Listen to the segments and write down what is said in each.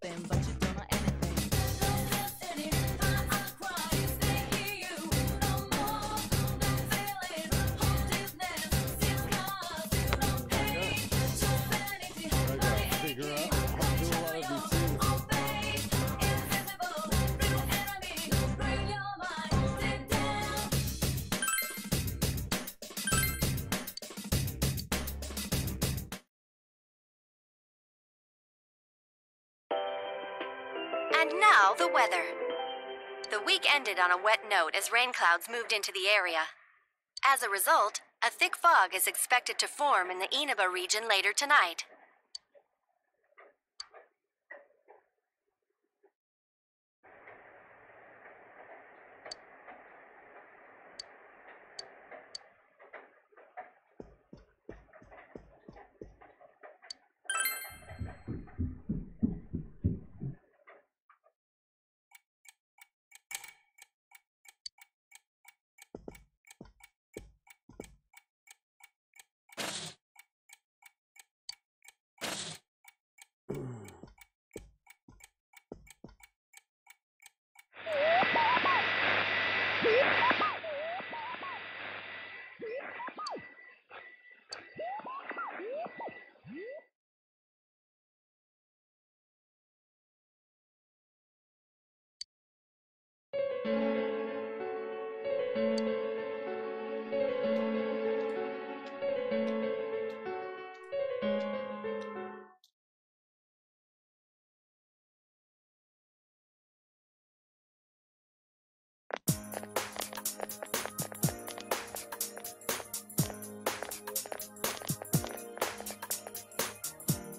anything, but you don't know anything. Figure out how to do a lot of these things. And now, the weather. The week ended on a wet note as rain clouds moved into the area. As a result, a thick fog is expected to form in the Inaba region later tonight.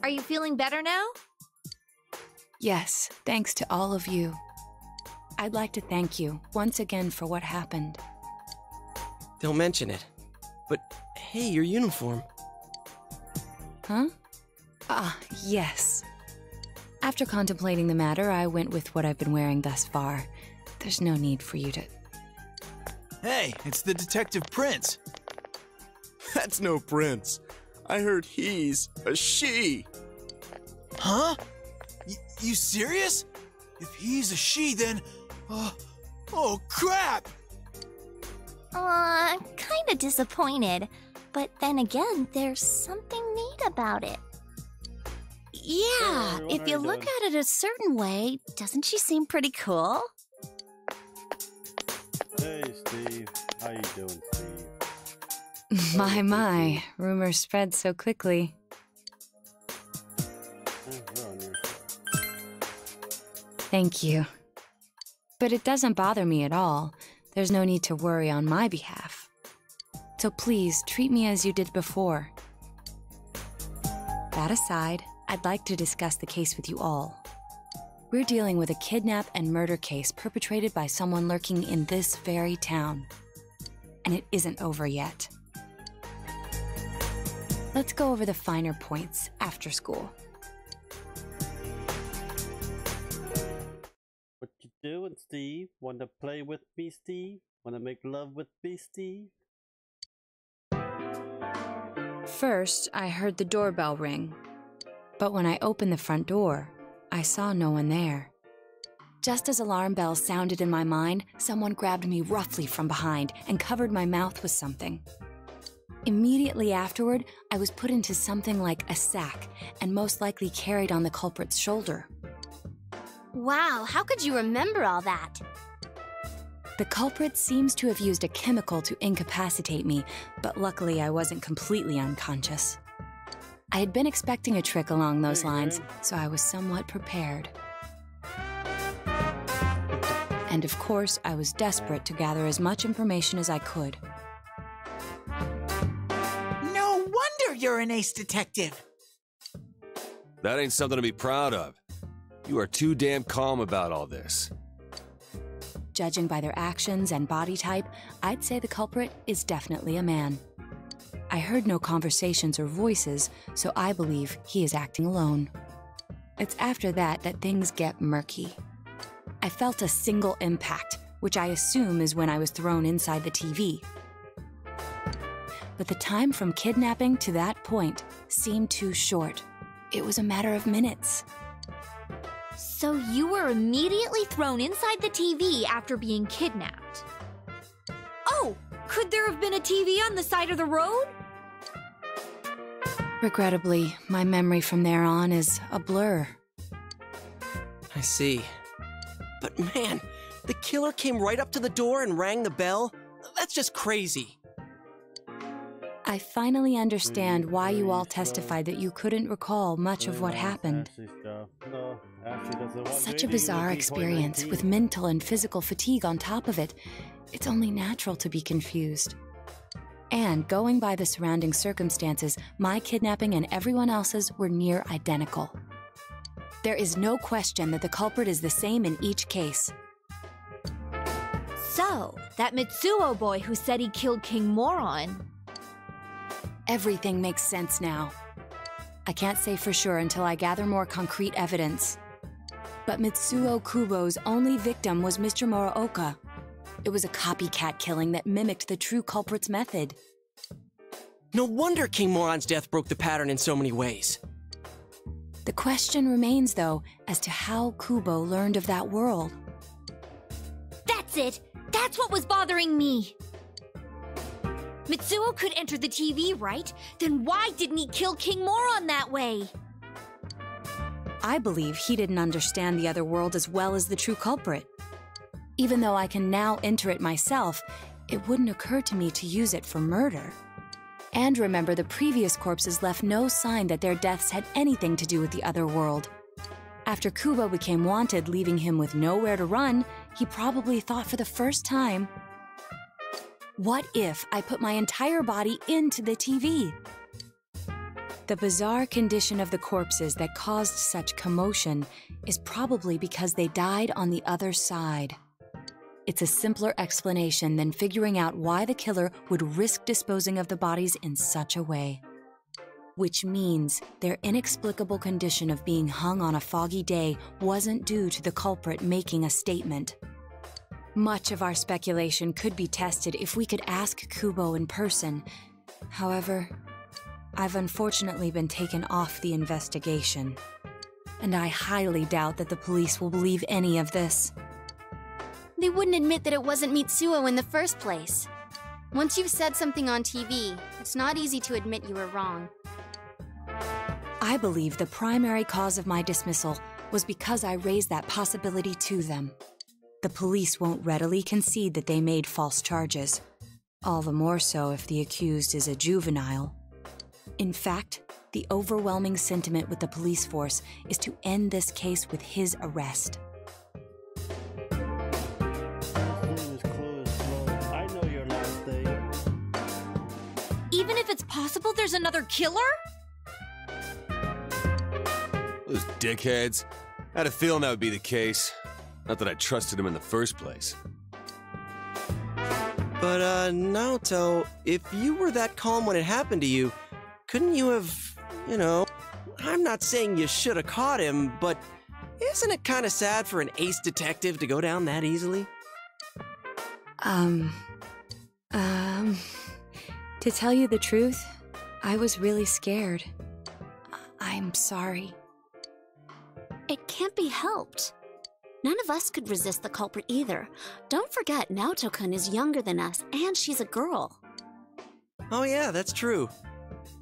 Are you feeling better now? Yes, thanks to all of you. I'd like to thank you once again for what happened. Don't mention it. But hey, your uniform. Huh? Ah, yes. After contemplating the matter, I went with what I've been wearing thus far. There's no need for you to... Hey, it's the Detective Prince. That's no prince. I heard he's a she. Huh? You serious? If he's a she, then... oh, crap! I'm kinda disappointed. But then again, there's something neat about it. Yeah, everyone, if how you you look doing? at it a certain way, doesn't she seem pretty cool? Hey, Steve. How you doing, Steve? My, rumors spread so quickly. We're on your side. Thank you. But it doesn't bother me at all. There's no need to worry on my behalf. So please, treat me as you did before. That aside, I'd like to discuss the case with you all. We're dealing with a kidnap and murder case perpetrated by someone lurking in this very town. And it isn't over yet. Let's go over the finer points after school. What you doing, Steve? Want to play with me, Steve? Want to make love with me, Steve? First, I heard the doorbell ring. But when I opened the front door, I saw no one there. Just as alarm bells sounded in my mind, someone grabbed me roughly from behind and covered my mouth with something. Immediately afterward, I was put into something like a sack and most likely carried on the culprit's shoulder. Wow, how could you remember all that? The culprit seems to have used a chemical to incapacitate me, but luckily I wasn't completely unconscious. I had been expecting a trick along those lines, so I was somewhat prepared. And of course, I was desperate to gather as much information as I could. No wonder you're an ace detective. That ain't something to be proud of. You are too damn calm about all this. Judging by their actions and body type, I'd say the culprit is definitely a man. I heard no conversations or voices, so I believe he is acting alone. It's after that that things get murky. I felt a single impact, which I assume is when I was thrown inside the TV. But the time from kidnapping to that point seemed too short. It was a matter of minutes. So you were immediately thrown inside the TV after being kidnapped. Oh, could there have been a TV on the side of the road? Regrettably, my memory from there on is a blur. I see. But man, the killer came right up to the door and rang the bell? That's just crazy. I finally understand why you all testified that you couldn't recall much of what happened. Such a bizarre experience, with mental and physical fatigue on top of it. It's only natural to be confused. And going by the surrounding circumstances, my kidnapping and everyone else's were near identical. There is no question that the culprit is the same in each case. So, that Mitsuo boy who said he killed King Moron. Everything makes sense now. I can't say for sure until I gather more concrete evidence. But Mitsuo Kubo's only victim was Mr. Muraoka. It was a copycat killing that mimicked the true culprit's method. No wonder King Moron's death broke the pattern in so many ways. The question remains, though, as to how Kubo learned of that world. That's it! That's what was bothering me! Mitsuo could enter the TV, right? Then why didn't he kill King Moron that way? I believe he didn't understand the other world as well as the true culprit. Even though I can now enter it myself, it wouldn't occur to me to use it for murder. And remember, the previous corpses left no sign that their deaths had anything to do with the other world. After Kubo became wanted, leaving him with nowhere to run, he probably thought for the first time, what if I put my entire body into the TV? The bizarre condition of the corpses that caused such commotion is probably because they died on the other side. It's a simpler explanation than figuring out why the killer would risk disposing of the bodies in such a way. Which means their inexplicable condition of being hung on a foggy day wasn't due to the culprit making a statement. Much of our speculation could be tested if we could ask Kubo in person. However, I've unfortunately been taken off the investigation. And I highly doubt that the police will believe any of this. They wouldn't admit that it wasn't Mitsuo in the first place. Once you've said something on TV, it's not easy to admit you were wrong. I believe the primary cause of my dismissal was because I raised that possibility to them. The police won't readily concede that they made false charges. All the more so if the accused is a juvenile. In fact, the overwhelming sentiment with the police force is to end this case with his arrest. Even if it's possible there's another killer? Those dickheads. I had a feeling that would be the case. Not that I trusted him in the first place. But, Naoto, if you were that calm when it happened to you, couldn't you have, I'm not saying you should have caught him, but isn't it kind of sad for an ace detective to go down that easily? To tell you the truth, I was really scared. I'm sorry. It can't be helped. None of us could resist the culprit either. Don't forget, Naoto-kun is younger than us, and she's a girl. Oh yeah, that's true.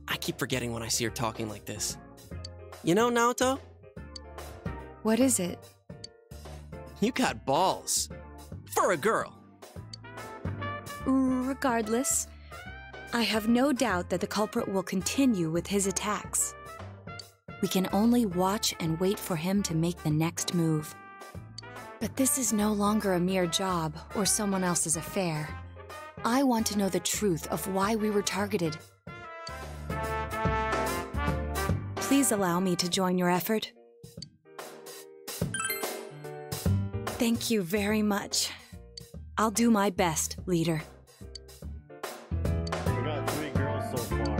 I keep forgetting when I see her talking like this. You know, Naoto? What is it? You got balls. For a girl. Regardless, I have no doubt that the culprit will continue with his attacks. We can only watch and wait for him to make the next move. But this is no longer a mere job or someone else's affair. I want to know the truth of why we were targeted. Please allow me to join your effort. Thank you very much. I'll do my best, leader. We got 3 girls so far.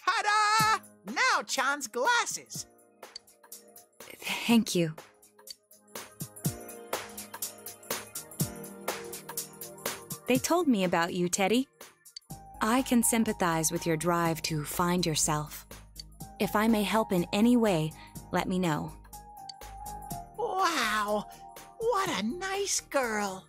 Ta-da! Now Chan's glasses. Thank you. They told me about you, Teddy. I can sympathize with your drive to find yourself. If I may help in any way, let me know. Wow, what a nice girl.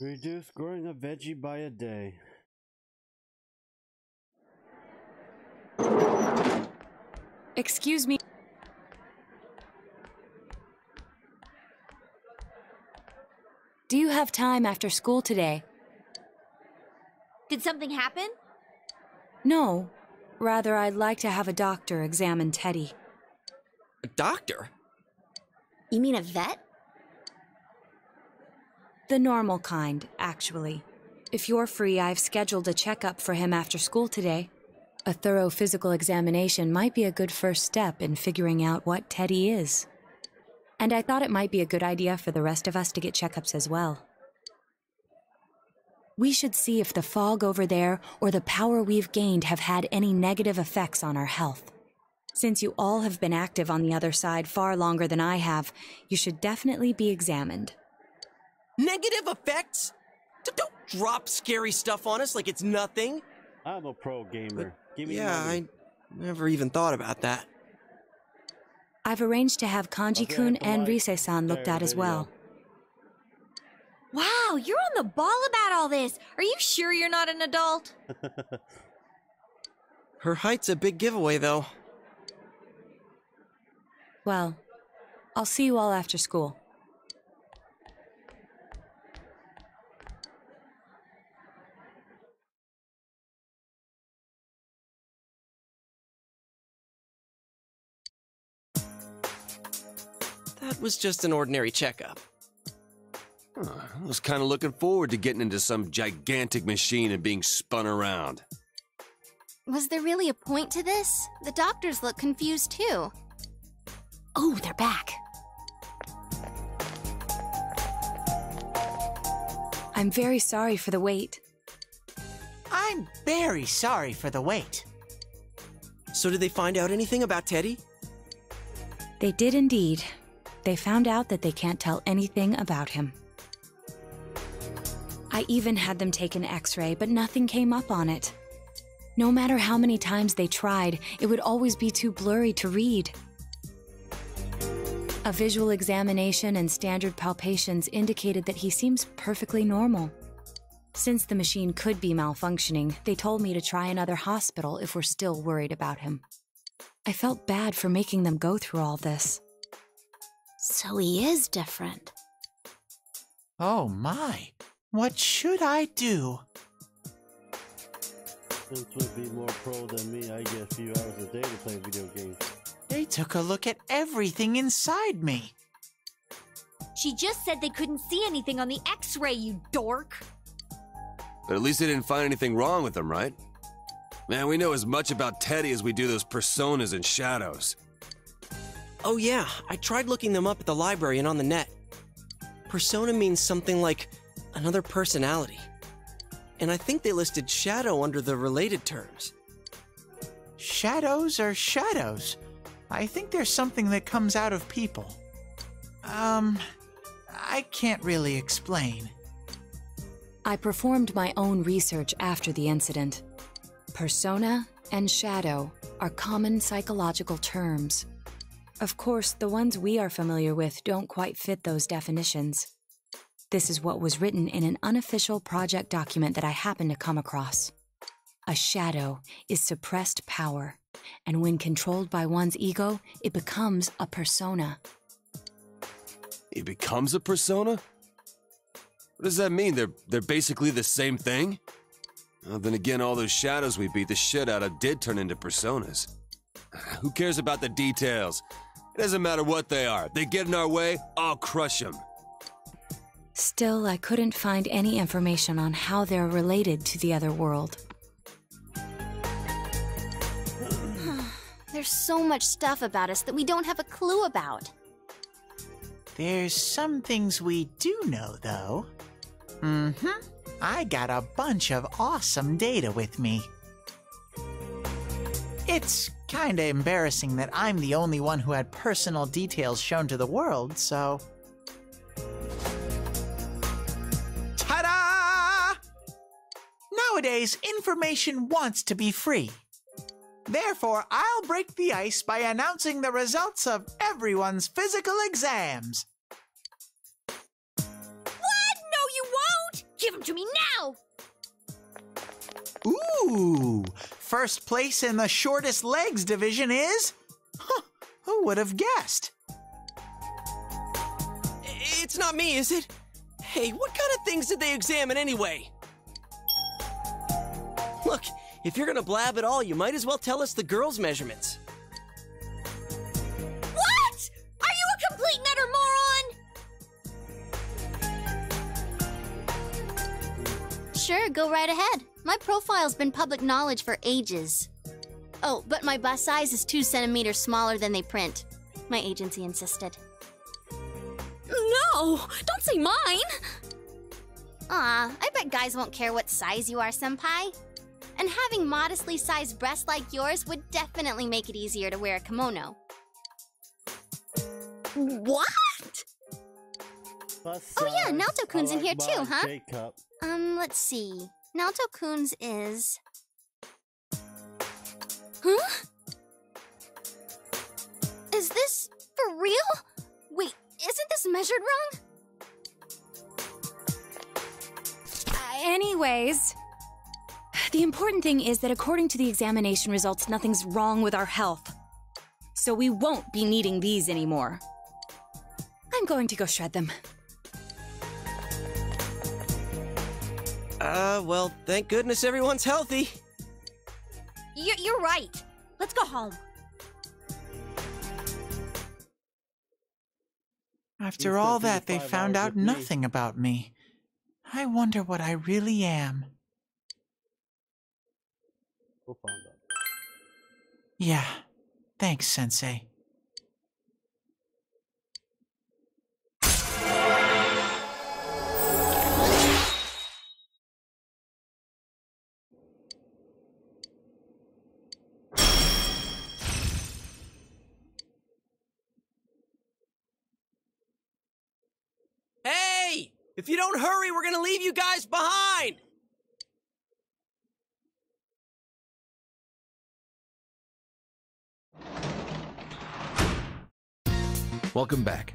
Reduce growing a veggie by a day. Excuse me. Do you have time after school today? Did something happen? No. Rather, I'd like to have a doctor examine Teddy. A doctor? You mean a vet? The normal kind, actually. If you're free, I've scheduled a checkup for him after school today. A thorough physical examination might be a good first step in figuring out what Teddy is. And I thought it might be a good idea for the rest of us to get checkups as well. We should see if the fog over there or the power we've gained have had any negative effects on our health. Since you all have been active on the other side far longer than I have, you should definitely be examined. Negative effects? Don't drop scary stuff on us like it's nothing. I'm a pro gamer. Give me Yeah, money. I never even thought about that. I've arranged to have Kanji-kun Okay, and like, Rise-san looked at as well. Wow, you're on the ball about all this. Are you sure you're not an adult? Her height's a big giveaway, though. Well, I'll see you all after school. That was just an ordinary checkup. I was kind of looking forward to getting into some gigantic machine and being spun around. Was there really a point to this? The doctors look confused too. Oh, they're back. I'm very sorry for the wait. I'm very sorry for the wait. So did they find out anything about Teddy? They did indeed. They found out that they can't tell anything about him. I even had them take an X-ray, but nothing came up on it. No matter how many times they tried, it would always be too blurry to read. A visual examination and standard palpations indicated that he seems perfectly normal. Since the machine could be malfunctioning, they told me to try another hospital if we're still worried about him. I felt bad for making them go through all this. So he is different. Oh my, what should I do? Since would be more pro than me, I get a few hours a day to play video games. They took a look at everything inside me. She just said they couldn't see anything on the X-ray, you dork. But at least they didn't find anything wrong with him, right? Man, we know as much about Teddy as we do those personas and shadows. Oh yeah, I tried looking them up at the library and on the net. Persona means something like another personality. And I think they listed shadow under the related terms. Shadows are shadows. I think there's something that comes out of people. I can't really explain. I performed my own research after the incident. Persona and shadow are common psychological terms. Of course, the ones we are familiar with don't quite fit those definitions. This is what was written in an unofficial project document that I happened to come across. A shadow is suppressed power, and when controlled by one's ego, it becomes a persona. It becomes a persona? What does that mean? They're basically the same thing? Well, then again, all those shadows we beat the shit out of did turn into personas. Who cares about the details? It doesn't matter what they are. They get in our way, I'll crush them. Still, I couldn't find any information on how they're related to the other world. There's so much stuff about us that we don't have a clue about. There's some things we do know, though. I got a bunch of awesome data with me. It's kinda embarrassing that I'm the only one who had personal details shown to the world, so... Ta-da! Nowadays, information wants to be free. Therefore, I'll break the ice by announcing the results of everyone's physical exams. What? No, you won't! Give them to me now! Ooh! First place in the shortest legs division is... Huh, who would have guessed? It's not me, is it? Hey, what kind of things did they examine anyway? Look, if you're gonna blab at all, you might as well tell us the girls' measurements. What? Are you a complete and utter moron? Sure, go right ahead. My profile's been public knowledge for ages. Oh, but my bust size is 2 centimeters smaller than they print. My agency insisted. No! Don't say mine! Aw, I bet guys won't care what size you are, senpai. And having modestly sized breasts like yours would definitely make it easier to wear a kimono. What? Oh yeah, Naoto-kun's in here too, huh? J-cup. Let's see. Naoto-kun's is... Huh? Is this for real? Wait, isn't this measured wrong? Anyways, the important thing is that according to the examination results, nothing's wrong with our health. So we won't be needing these anymore. I'm going to go shred them. Well, thank goodness everyone's healthy. You're right. Let's go home. After all that, they found out nothing about me. I wonder what I really am. We'll find out. Yeah, thanks, Sensei. Hey! If you don't hurry, we're gonna leave you guys behind! Welcome back.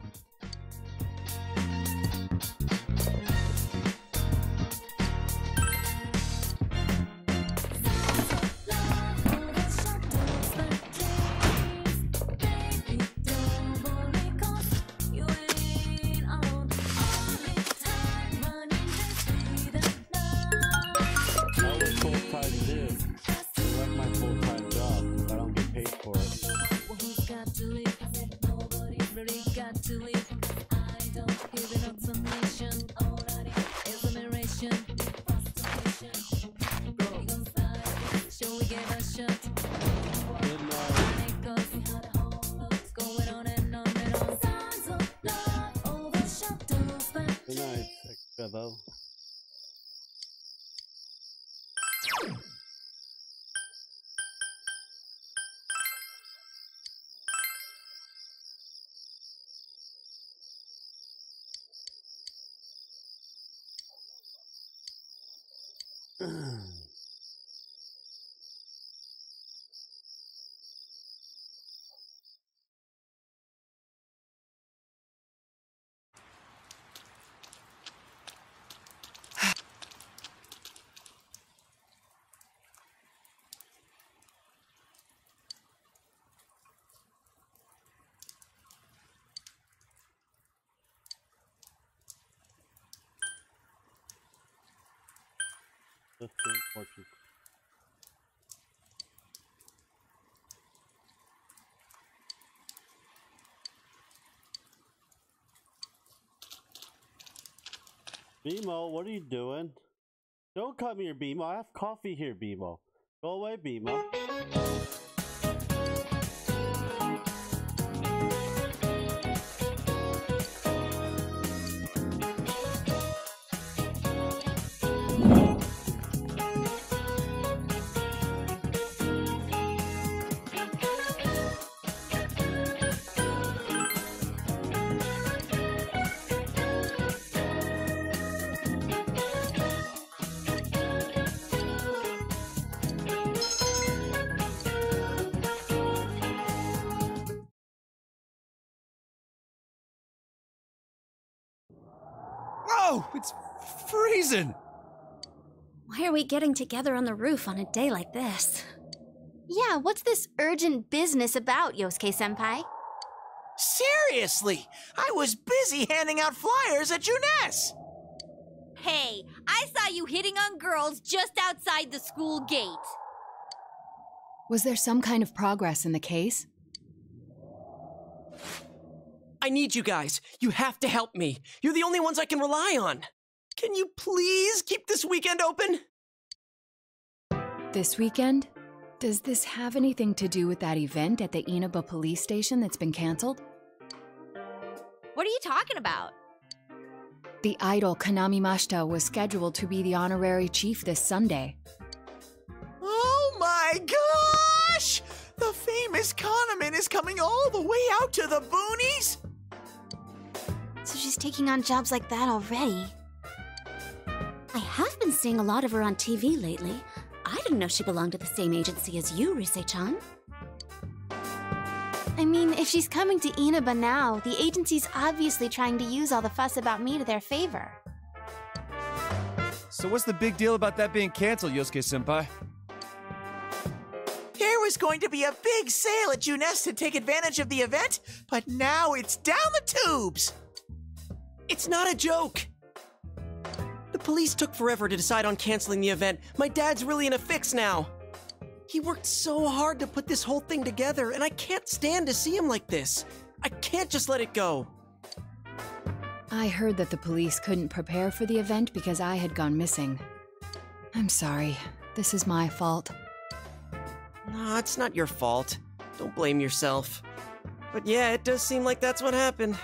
15, 14. Bimo, what are you doing? Don't come here, Bimo. I have coffee here, Bimo. Go away, Bimo. Whoa! It's freezing! Why are we getting together on the roof on a day like this? Yeah, what's this urgent business about, Yosuke-senpai? Seriously, I was busy handing out flyers at Juness. Hey, I saw you hitting on girls just outside the school gate. Was there some kind of progress in the case? I need you guys. You have to help me. You're the only ones I can rely on. Can you please keep this weekend open? This weekend? Does this have anything to do with that event at the Inaba police station that's been canceled? What are you talking about? The idol Kanami Mashita was scheduled to be the honorary chief this Sunday. Oh my gosh! The famous Kahneman is coming all the way out to the boonies? So she's taking on jobs like that already. I have been seeing a lot of her on TV lately. I didn't know she belonged to the same agency as you, Rise-chan. I mean, if she's coming to Inaba now, the agency's obviously trying to use all the fuss about me to their favor. So what's the big deal about that being canceled, Yosuke-senpai? There was going to be a big sale at Juness to take advantage of the event, but now it's down the tubes. It's not a joke. The police took forever to decide on canceling the event. My dad's really in a fix now. He worked so hard to put this whole thing together, and I can't stand to see him like this. I can't just let it go. I heard that the police couldn't prepare for the event because I had gone missing. I'm sorry. This is my fault. No, it's not your fault. Don't blame yourself. But yeah, it does seem like that's what happened.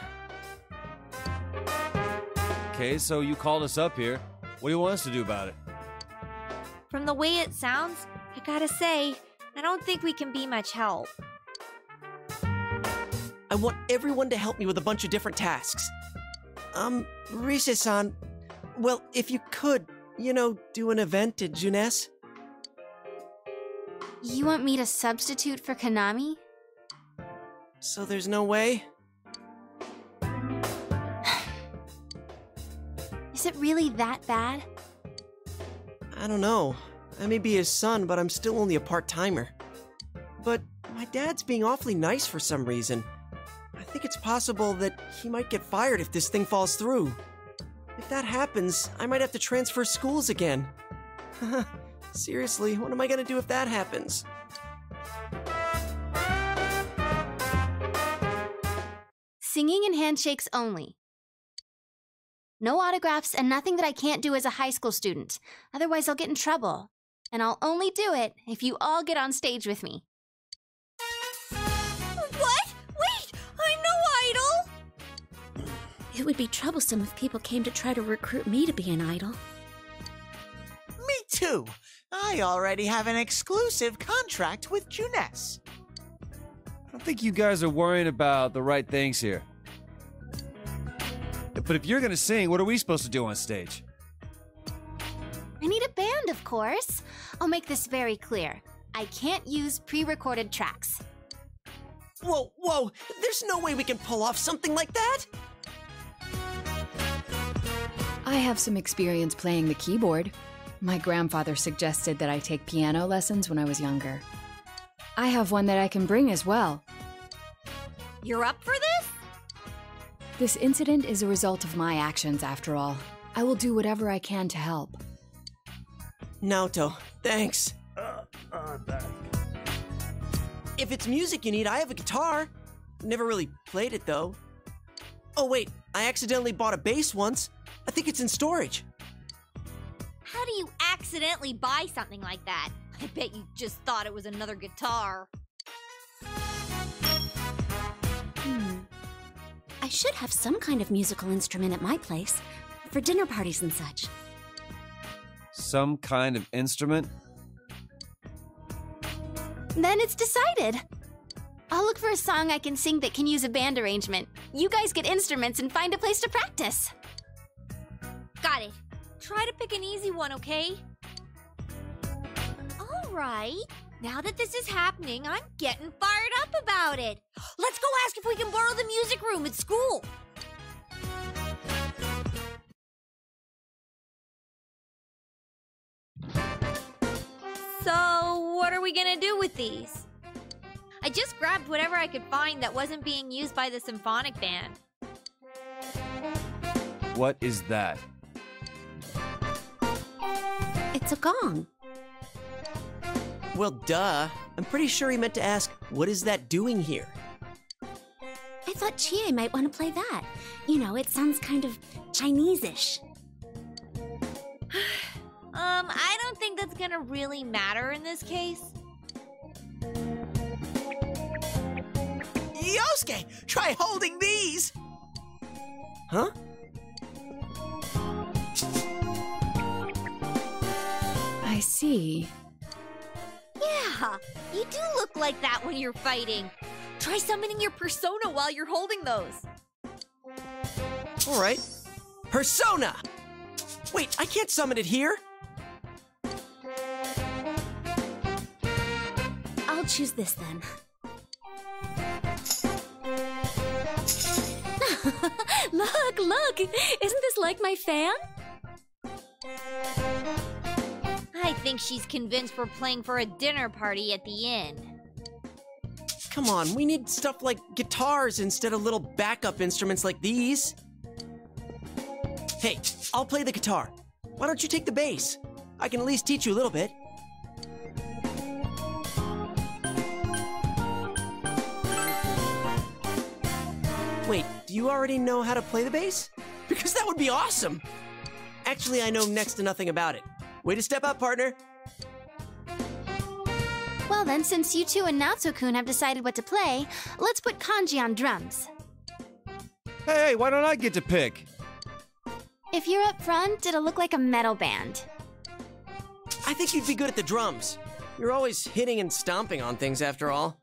Okay, so you called us up here. What do you want us to do about it? From the way it sounds, I gotta say, I don't think we can be much help. I want everyone to help me with a bunch of different tasks. Rise-san, well, if you could, do an event at Juness. You want me to substitute for Kanami? So there's no way? Is it really that bad? I don't know. I may be his son, but I'm still only a part-timer. But my dad's being awfully nice for some reason. I think it's possible that he might get fired if this thing falls through. If that happens, I might have to transfer schools again. Seriously, what am I gonna do if that happens? Singing and handshakes only. No autographs and nothing that I can't do as a high school student. Otherwise, I'll get in trouble. And I'll only do it if you all get on stage with me. What? Wait! I'm no idol! It would be troublesome if people came to try to recruit me to be an idol. Me too. I already have an exclusive contract with Juness. I don't think you guys are worrying about the right things here. But if you're gonna sing, what are we supposed to do on stage? I need a band, of course. I'll make this very clear. I can't use pre-recorded tracks. Whoa! There's no way we can pull off something like that! I have some experience playing the keyboard. My grandfather suggested that I take piano lessons when I was younger. I have one that I can bring as well. You're up for this? This incident is a result of my actions, after all. I will do whatever I can to help. Naoto, thanks. I'm back. If it's music you need, I have a guitar. Never really played it, though. Oh, wait, I accidentally bought a bass once. I think it's in storage. How do you accidentally buy something like that? I bet you just thought it was another guitar. I should have some kind of musical instrument at my place for dinner parties and such. Some kind of instrument? Then it's decided. I'll look for a song I can sing that can use a band arrangement. You guys get instruments and find a place to practice. Got it. Try to pick an easy one, okay? All right. Now that this is happening, I'm getting fired up about it. Let's go ask if we can borrow the music room at school. So, what are we gonna do with these? I just grabbed whatever I could find that wasn't being used by the symphonic band. What is that? It's a gong. Well, duh. I'm pretty sure he meant to ask, what is that doing here? I thought Chie might want to play that. You know, it sounds kind of Chinese-ish. I don't think that's gonna really matter in this case. Yosuke, try holding these! Huh? I see. Yeah, you do look like that when you're fighting. Try summoning your persona while you're holding those. All right. Persona! Wait, I can't summon it here. I'll choose this then. Look! Isn't this like my fan? I think she's convinced we're playing for a dinner party at the inn. Come on, we need stuff like guitars instead of little backup instruments like these. Hey, I'll play the guitar. Why don't you take the bass? I can at least teach you a little bit. Wait, do you already know how to play the bass? Because that would be awesome! Actually, I know next to nothing about it. Way to step up, partner! Well then, since you two and Natsu-kun have decided what to play, let's put Kanji on drums. Hey, why don't I get to pick? If you're up front, it'll look like a metal band. I think you'd be good at the drums. You're always hitting and stomping on things after all.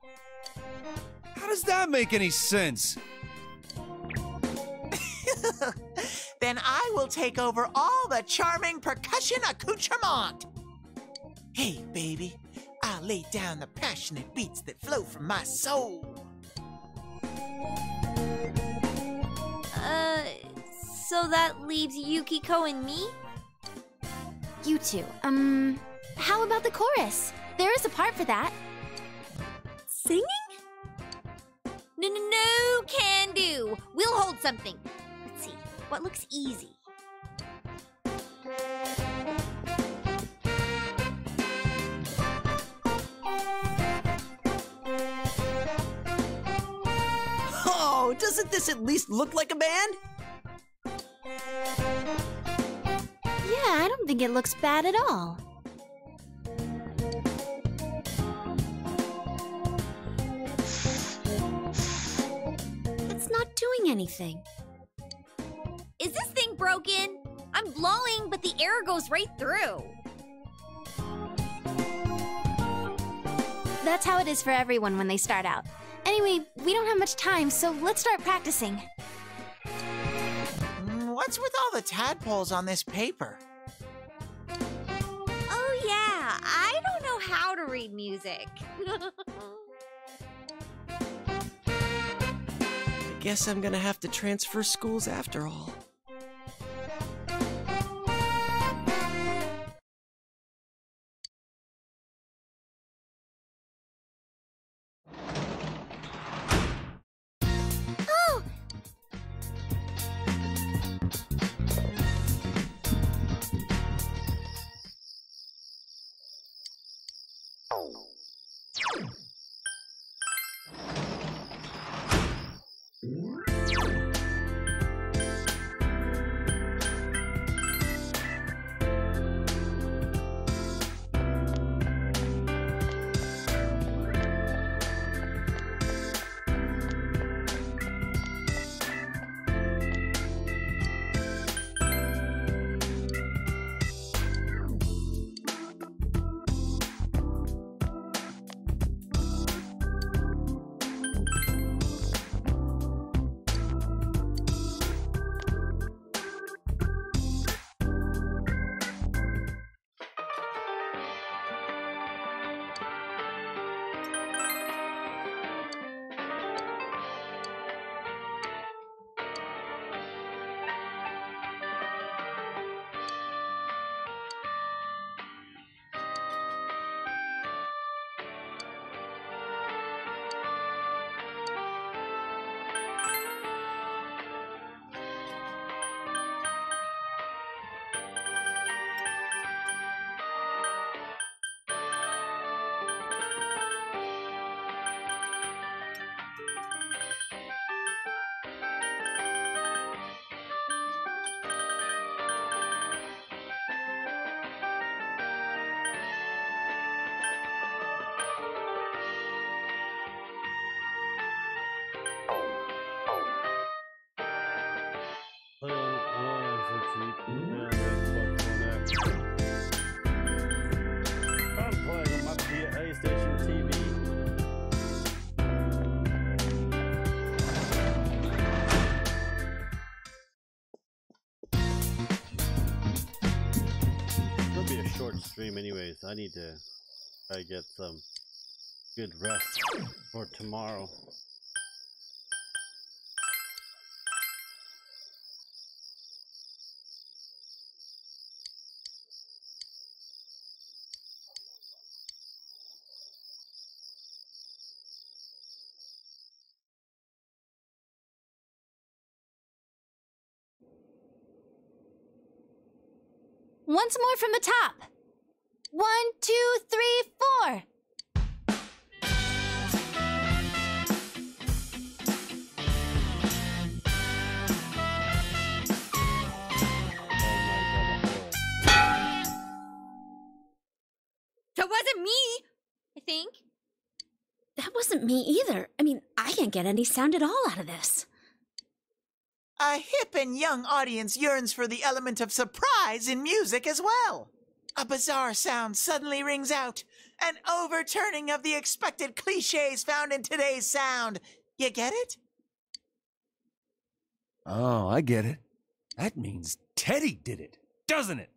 How does that make any sense? Then I will take over all the charming percussion accoutrement. Hey, baby, I'll lay down the passionate beats that flow from my soul. So that leaves Yukiko and me? You two, how about the chorus? There is a part for that. Singing? No, can do. We'll hold something. Let's see, what looks easy? Oh, doesn't this at least look like a band? Yeah, I don't think it looks bad at all. It's not doing anything. Is this thing broken? I'm blowing, but the air goes right through. That's how it is for everyone when they start out. Anyway, we don't have much time, so let's start practicing. What's with all the tadpoles on this paper? Oh yeah, I don't know how to read music. I guess I'm gonna have to transfer schools after all. I'm playing on my PlayStation TV. It'll be a short stream anyways. I need to try to get some good rest for tomorrow. Once more from the top. 1, 2, 3, 4. That wasn't me, I think. That wasn't me either. I mean, I can't get any sound at all out of this. A hip and young audience yearns for the element of surprise in music as well. A bizarre sound suddenly rings out, an overturning of the expected cliches found in today's sound. You get it? Oh, I get it. That means Teddy did it, doesn't it?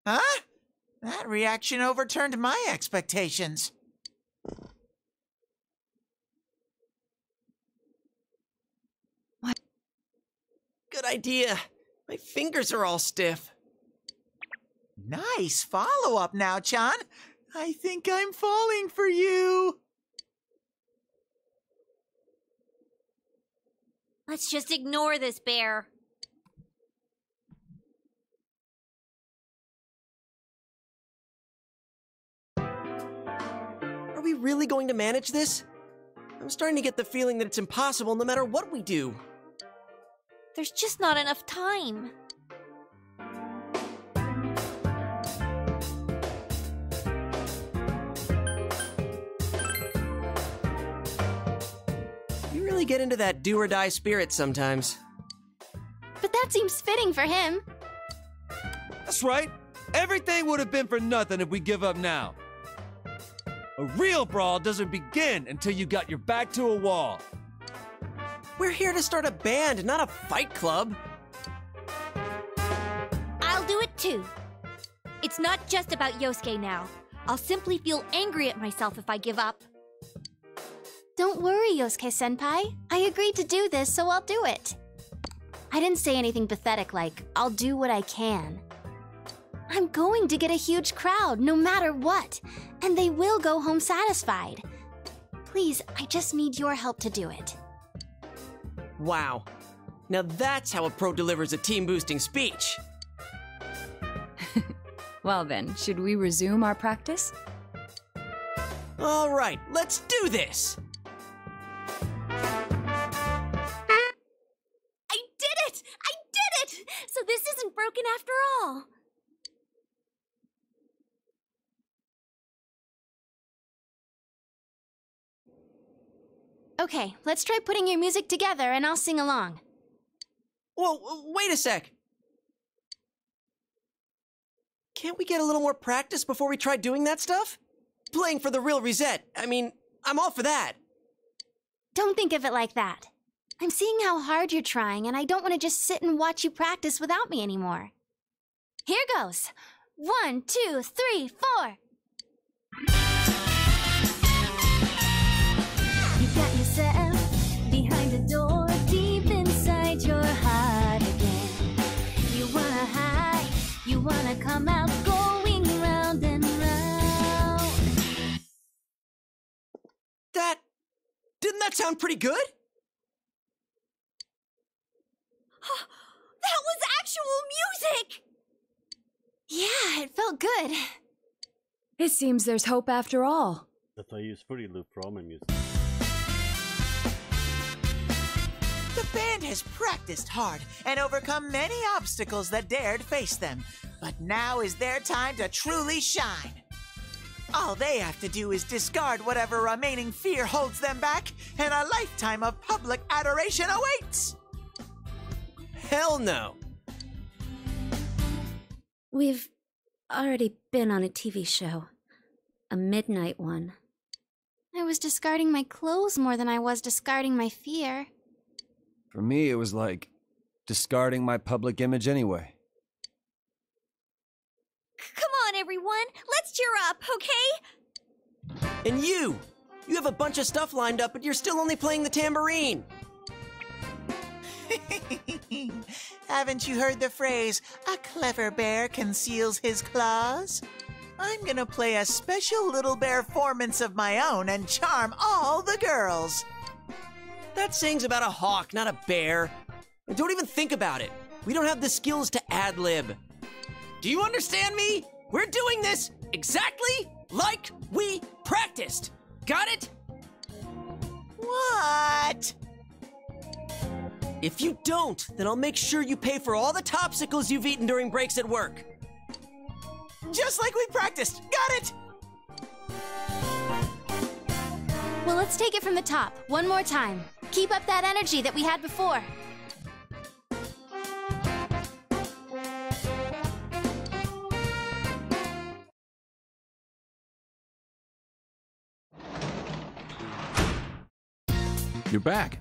Huh? That reaction overturned my expectations. Good idea. My fingers are all stiff. Nice follow-up now, Chan. I think I'm falling for you. Let's just ignore this bear. Are we really going to manage this? I'm starting to get the feeling that it's impossible no matter what we do. There's just not enough time. You really get into that do-or-die spirit sometimes. But that seems fitting for him. That's right. Everything would have been for nothing if we give up now. A real brawl doesn't begin until you got your back to a wall. We're here to start a band, not a fight club. I'll do it too. It's not just about Yosuke now. I'll simply feel angry at myself if I give up. Don't worry, Yosuke-senpai. I agreed to do this, so I'll do it. I didn't say anything pathetic like, I'll do what I can. I'm going to get a huge crowd, no matter what, and they will go home satisfied. Please, I just need your help to do it. Wow. Now that's how a pro delivers a team-boosting speech. Well then, should we resume our practice? All right, let's do this! I did it! I did it! So this isn't broken after all. Okay, let's try putting your music together and I'll sing along. Whoa, wait a sec. Can't we get a little more practice before we try doing that stuff? Playing for the real reset. I mean, I'm all for that. Don't think of it like that. I'm seeing how hard you're trying, and I don't want to just sit and watch you practice without me anymore. Here goes. 1, 2, 3, 4. You got yourself behind the door, deep inside your heart again. You wanna hide, you wanna come out, going round and round. Didn't that sound pretty good? That was actual music! Yeah, it felt good. It seems there's hope after all. That's why I use Fruity Loop for all my music. The band has practiced hard and overcome many obstacles that dared face them. But now is their time to truly shine. All they have to do is discard whatever remaining fear holds them back, and a lifetime of public adoration awaits! Hell no. We've already been on a TV show. A midnight one. I was discarding my clothes more than I was discarding my fear. For me, it was like discarding my public image anyway. Come on, everyone. Let's cheer up, okay? And you have a bunch of stuff lined up, but you're still only playing the tambourine. Haven't you heard the phrase, a clever bear conceals his claws? I'm gonna play a special little bear performance of my own and charm all the girls. That saying's about a hawk, not a bear. And don't even think about it. We don't have the skills to ad-lib. Do you understand me? We're doing this exactly like we practiced. Got it? What? If you don't, then I'll make sure you pay for all the topsicles you've eaten during breaks at work. Just like we practiced. Got it? Well, let's take it from the top, one more time. Keep up that energy that we had before. You're back.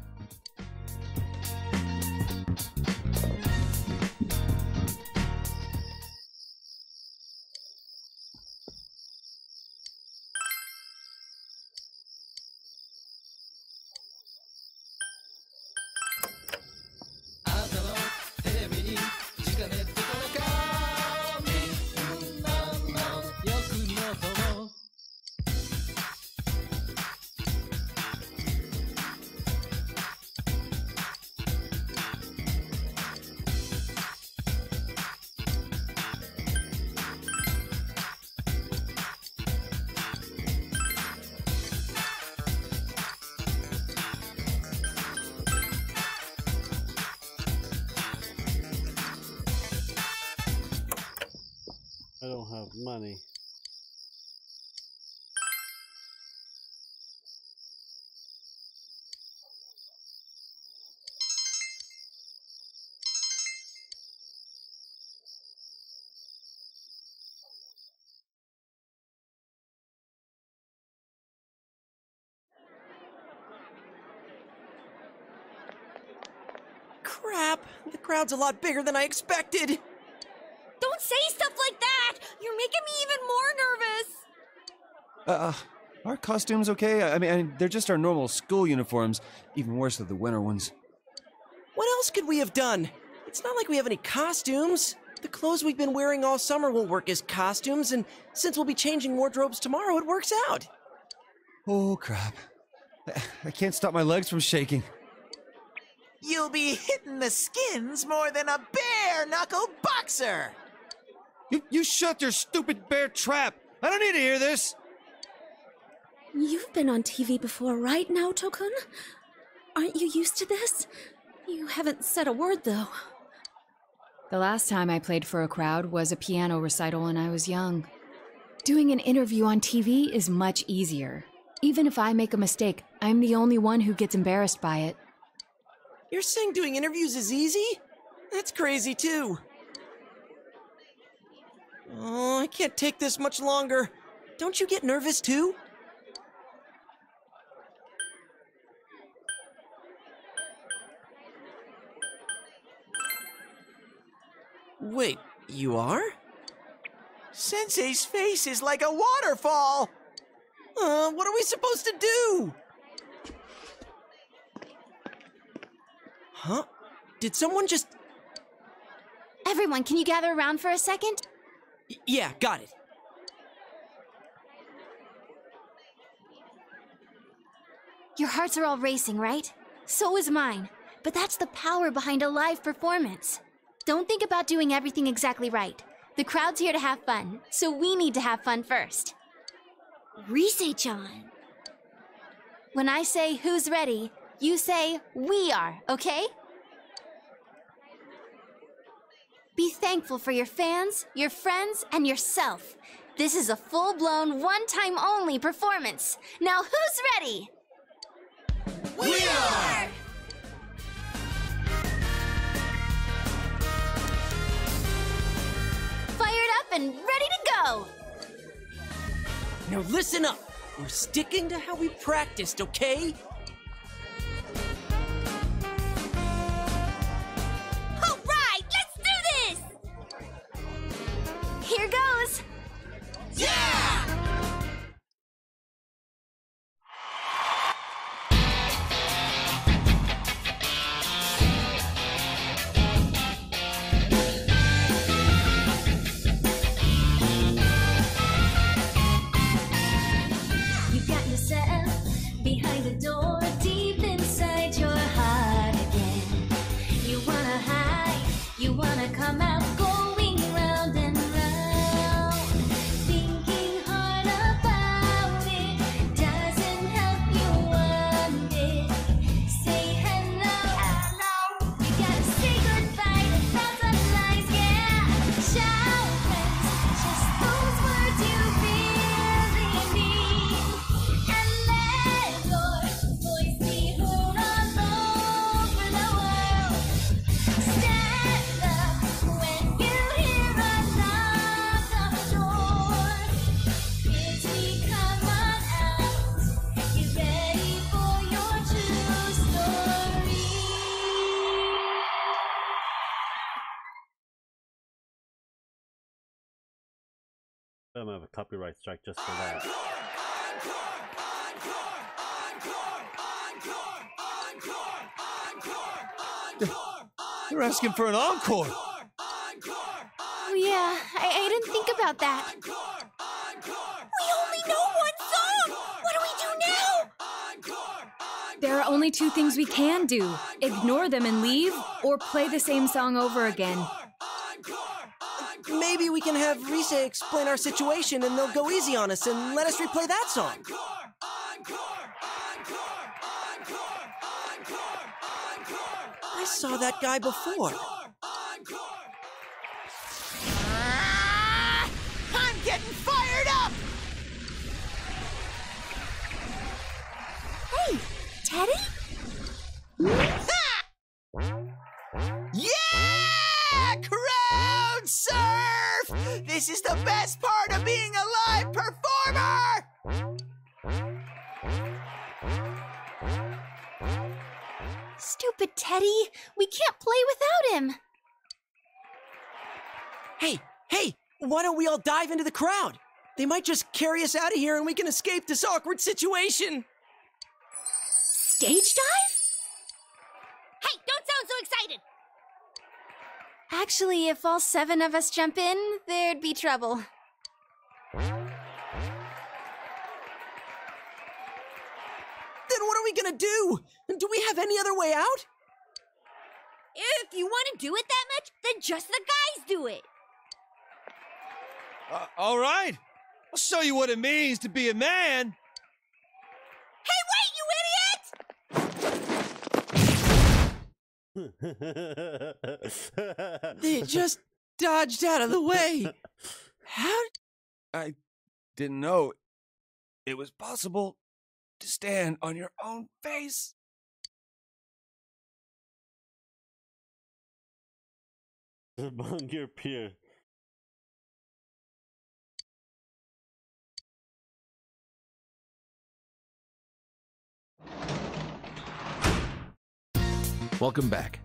I don't have money. Crap, the crowd's a lot bigger than I expected. Don't say stuff like that! You're making me even more nervous! Are costumes okay? I mean, they're just our normal school uniforms. Even worse than the winter ones. What else could we have done? It's not like we have any costumes. The clothes we've been wearing all summer won't work as costumes, and since we'll be changing wardrobes tomorrow, it works out. Oh, crap. I can't stop my legs from shaking. You'll be hitting the skins more than a bare-knuckle boxer! You shut your stupid bear trap! I don't need to hear this! You've been on TV before, right, Naoto-kun? Aren't you used to this? You haven't said a word, though. The last time I played for a crowd was a piano recital when I was young. Doing an interview on TV is much easier. Even if I make a mistake, I'm the only one who gets embarrassed by it. You're saying doing interviews is easy? That's crazy, too. Oh, I can't take this much longer. Don't you get nervous, too? Wait, you are? Sensei's face is like a waterfall! What are we supposed to do? Huh? Did someone just... Everyone, can you gather around for a second? Yeah, got it. Your hearts are all racing, right? So is mine. But that's the power behind a live performance. Don't think about doing everything exactly right. The crowd's here to have fun, so we need to have fun first. Rise-chan. When I say who's ready, you say we are, okay? Be thankful for your fans, your friends, and yourself. This is a full-blown, one-time only performance. Now who's ready? We are! Fired up and ready to go! Now listen up. We're sticking to how we practiced, okay? All right, let's do this! Here goes! Yeah! You got yourself behind the door, deep inside your heart again. You wanna hide, you wanna come out, going round and round. Thinking hard about it doesn't help you one bit. Say hello, you gotta say goodbye to thousands of lies, yeah. Shout friends, just those words you really mean. And let your voice be heard all over the world. Stand up when you hear a knock on the door. Kids, we come on out. Get ready for your true story. I'm gonna have a copyright strike just for that. They're asking for an encore. Oh yeah, I didn't think about that. We only know one song! What do we do now? There are only two things we can do. Ignore them and leave, or play the same song over again. Maybe we can have Rise explain our situation and they'll go easy on us and let us replay that song. I saw that guy before. I'm getting fired up! Hey, Teddy? Yeah! Crowd surf! This is the best part of being a live performer! Stupid Teddy! We can't play without him! Hey, why don't we all dive into the crowd? They might just carry us out of here and we can escape this awkward situation. Stage dive? Hey, don't sound so excited! Actually, if all 7 of us jump in, there'd be trouble. Then what are we gonna do? Do we have any other way out? If you want to do it that much, then just the guys do it. All right. I'll show you what it means to be a man. They just dodged out of the way. How? I didn't know it was possible to stand on your own face. Among your peers. Welcome back.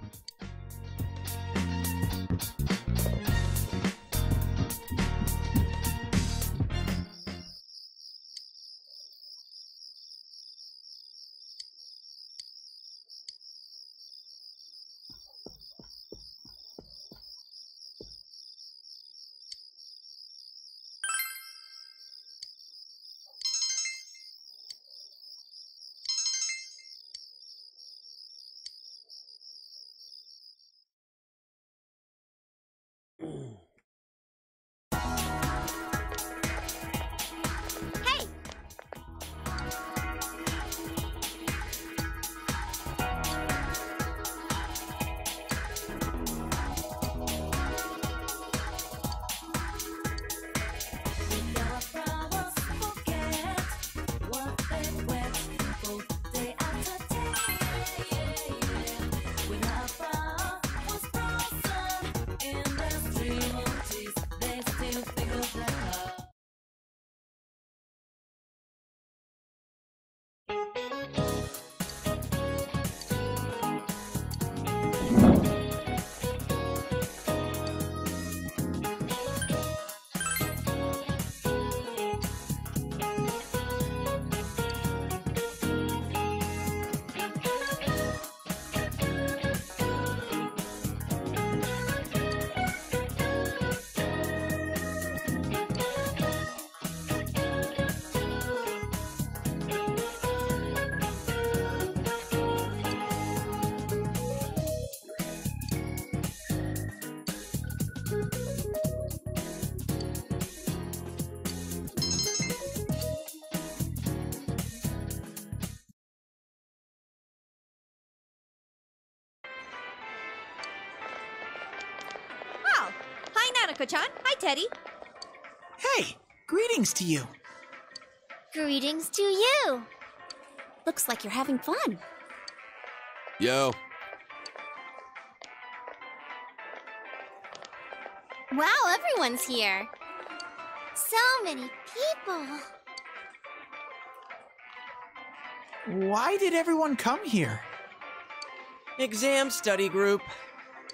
Hey! Oh, hi, Nanako-chan. Hi, Teddy. Hey, greetings to you. Greetings to you. Looks like you're having fun. Yo, Wow, everyone's here. So many people. Why did everyone come here? Exam study group.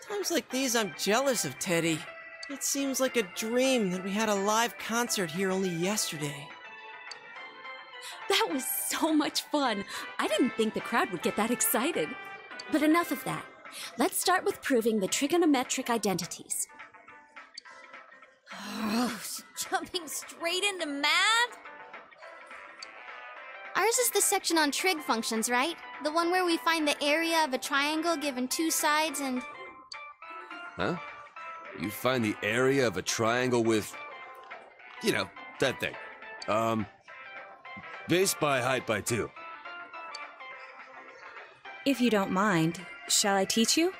Times like these, I'm jealous of Teddy. It seems like a dream that we had a live concert here only yesterday. That was so much fun. I didn't think the crowd would get that excited. But enough of that. Let's start with proving the trigonometric identities. Jumping straight into math? Ours is the section on trig functions, right? The one where we find the area of a triangle given two sides and... huh? You find the area of a triangle with, you know, that thing. Base by height by 2. If you don't mind, shall I teach you?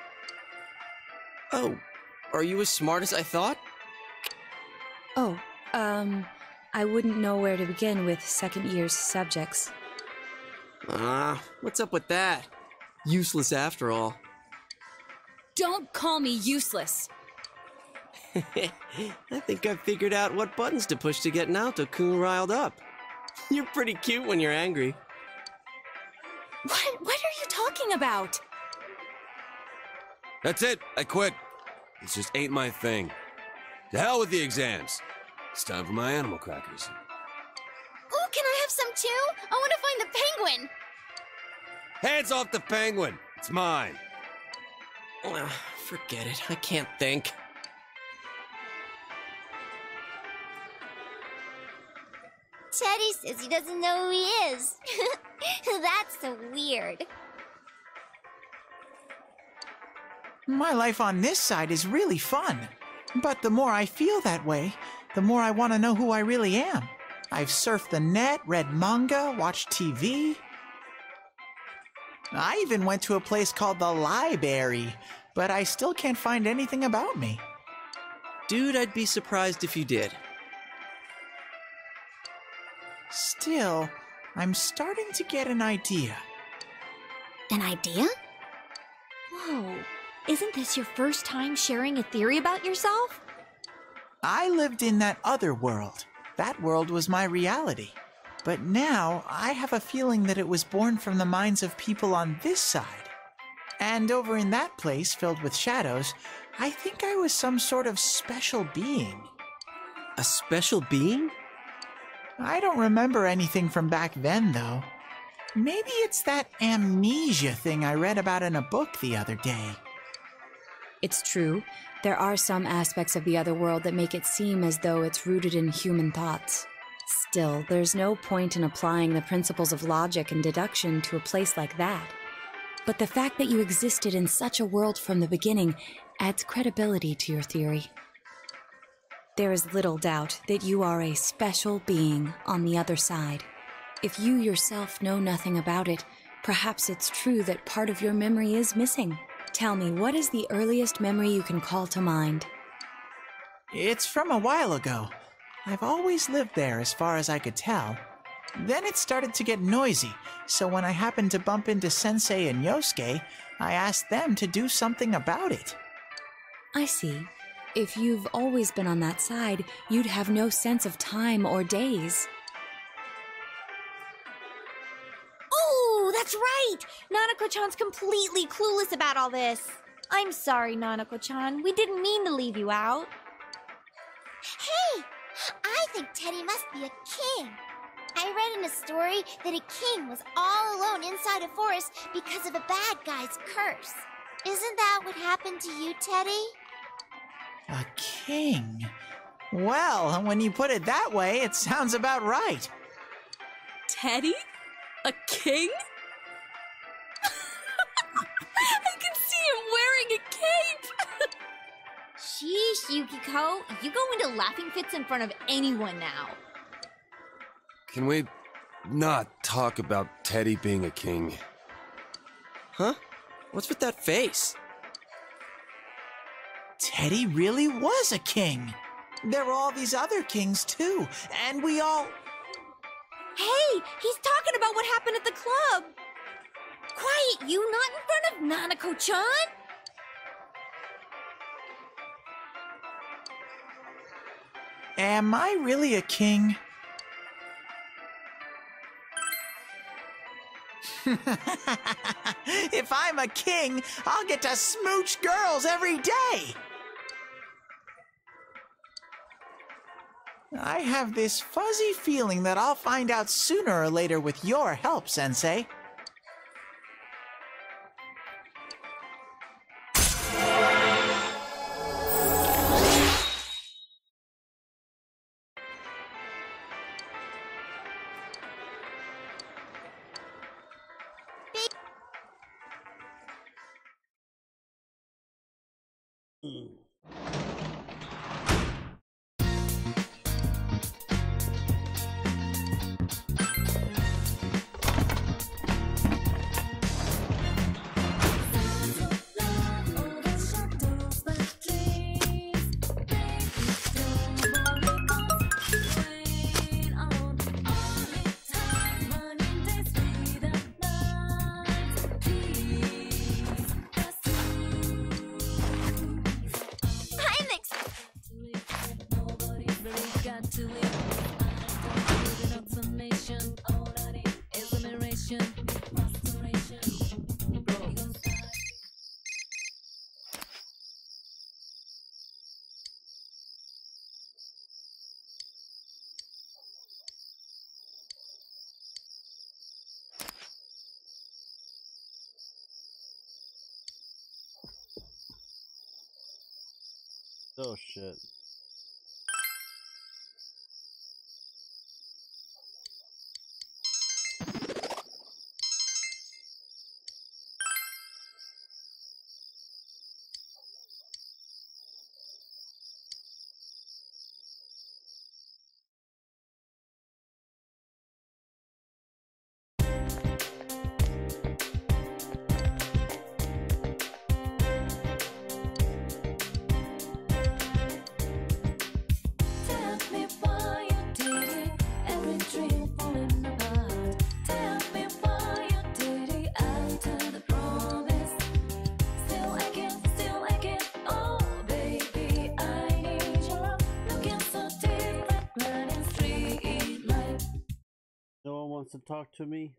Oh, are you as smart as I thought? Oh, I wouldn't know where to begin with second year's subjects. What's up with that? Useless after all. Don't call me useless. I think I figured out what buttons to push to get Naoto-kun riled up. You're pretty cute when you're angry. What are you talking about? That's it. I quit. This just ain't my thing. To hell with the exams. It's time for my animal crackers. Ooh, can I have some too? I want to find the penguin. Hands off the penguin. It's mine. Forget it. I can't think. Teddy says he doesn't know who he is. That's so weird. My life on this side is really fun. But the more I feel that way, the more I want to know who I really am. I've surfed the net, read manga, watched TV. I even went to a place called the library, but I still can't find anything about me. Dude, I'd be surprised if you did. Still, I'm starting to get an idea. An idea? Whoa, isn't this your first time sharing a theory about yourself? I lived in that other world. That world was my reality. But now, I have a feeling that it was born from the minds of people on this side. And over in that place, filled with shadows, I think I was some sort of special being. A special being? I don't remember anything from back then, though. Maybe it's that amnesia thing I read about in a book the other day. It's true. There are some aspects of the other world that make it seem as though it's rooted in human thoughts. Still, there's no point in applying the principles of logic and deduction to a place like that. But the fact that you existed in such a world from the beginning adds credibility to your theory. There is little doubt that you are a special being on the other side. If you yourself know nothing about it, perhaps it's true that part of your memory is missing. Tell me, what is the earliest memory you can call to mind? It's from a while ago. I've always lived there as far as I could tell. Then it started to get noisy, so when I happened to bump into Sensei and Yosuke, I asked them to do something about it. I see. If you've always been on that side, you'd have no sense of time or days. Oh, that's right! Nanako-chan's completely clueless about all this. I'm sorry, Nanako-chan. We didn't mean to leave you out. Hey! I think Teddy must be a king. I read in a story that a king was all alone inside a forest because of a bad guy's curse. Isn't that what happened to you, Teddy? A king? Well, when you put it that way, it sounds about right. Teddy? A king? I can see him wearing a cape! Sheesh, Yukiko. You go into laughing fits in front of anyone now. Can we not talk about Teddy being a king? Huh? What's with that face? Teddy really was a king. There were all these other kings, too, and we all... Hey, he's talking about what happened at the club. Quiet, you, not in front of Nanako-chan. Am I really a king? If I'm a king, I'll get to smooch girls every day. I have this fuzzy feeling that I'll find out sooner or later with your help, Sensei. Oh shit. wants to talk to me?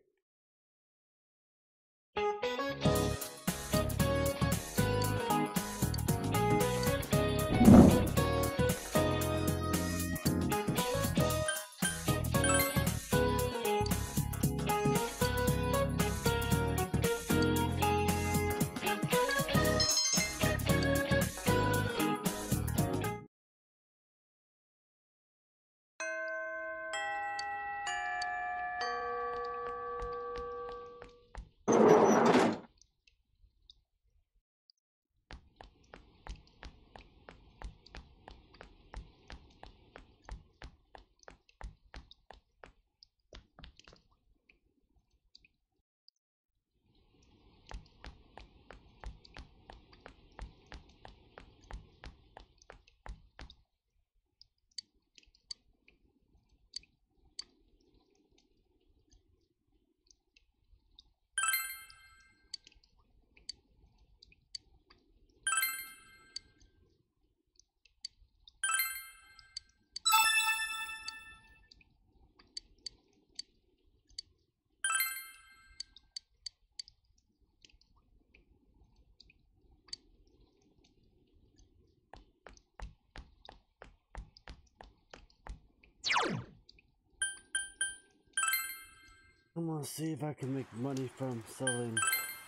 I'm gonna see if I can make money from selling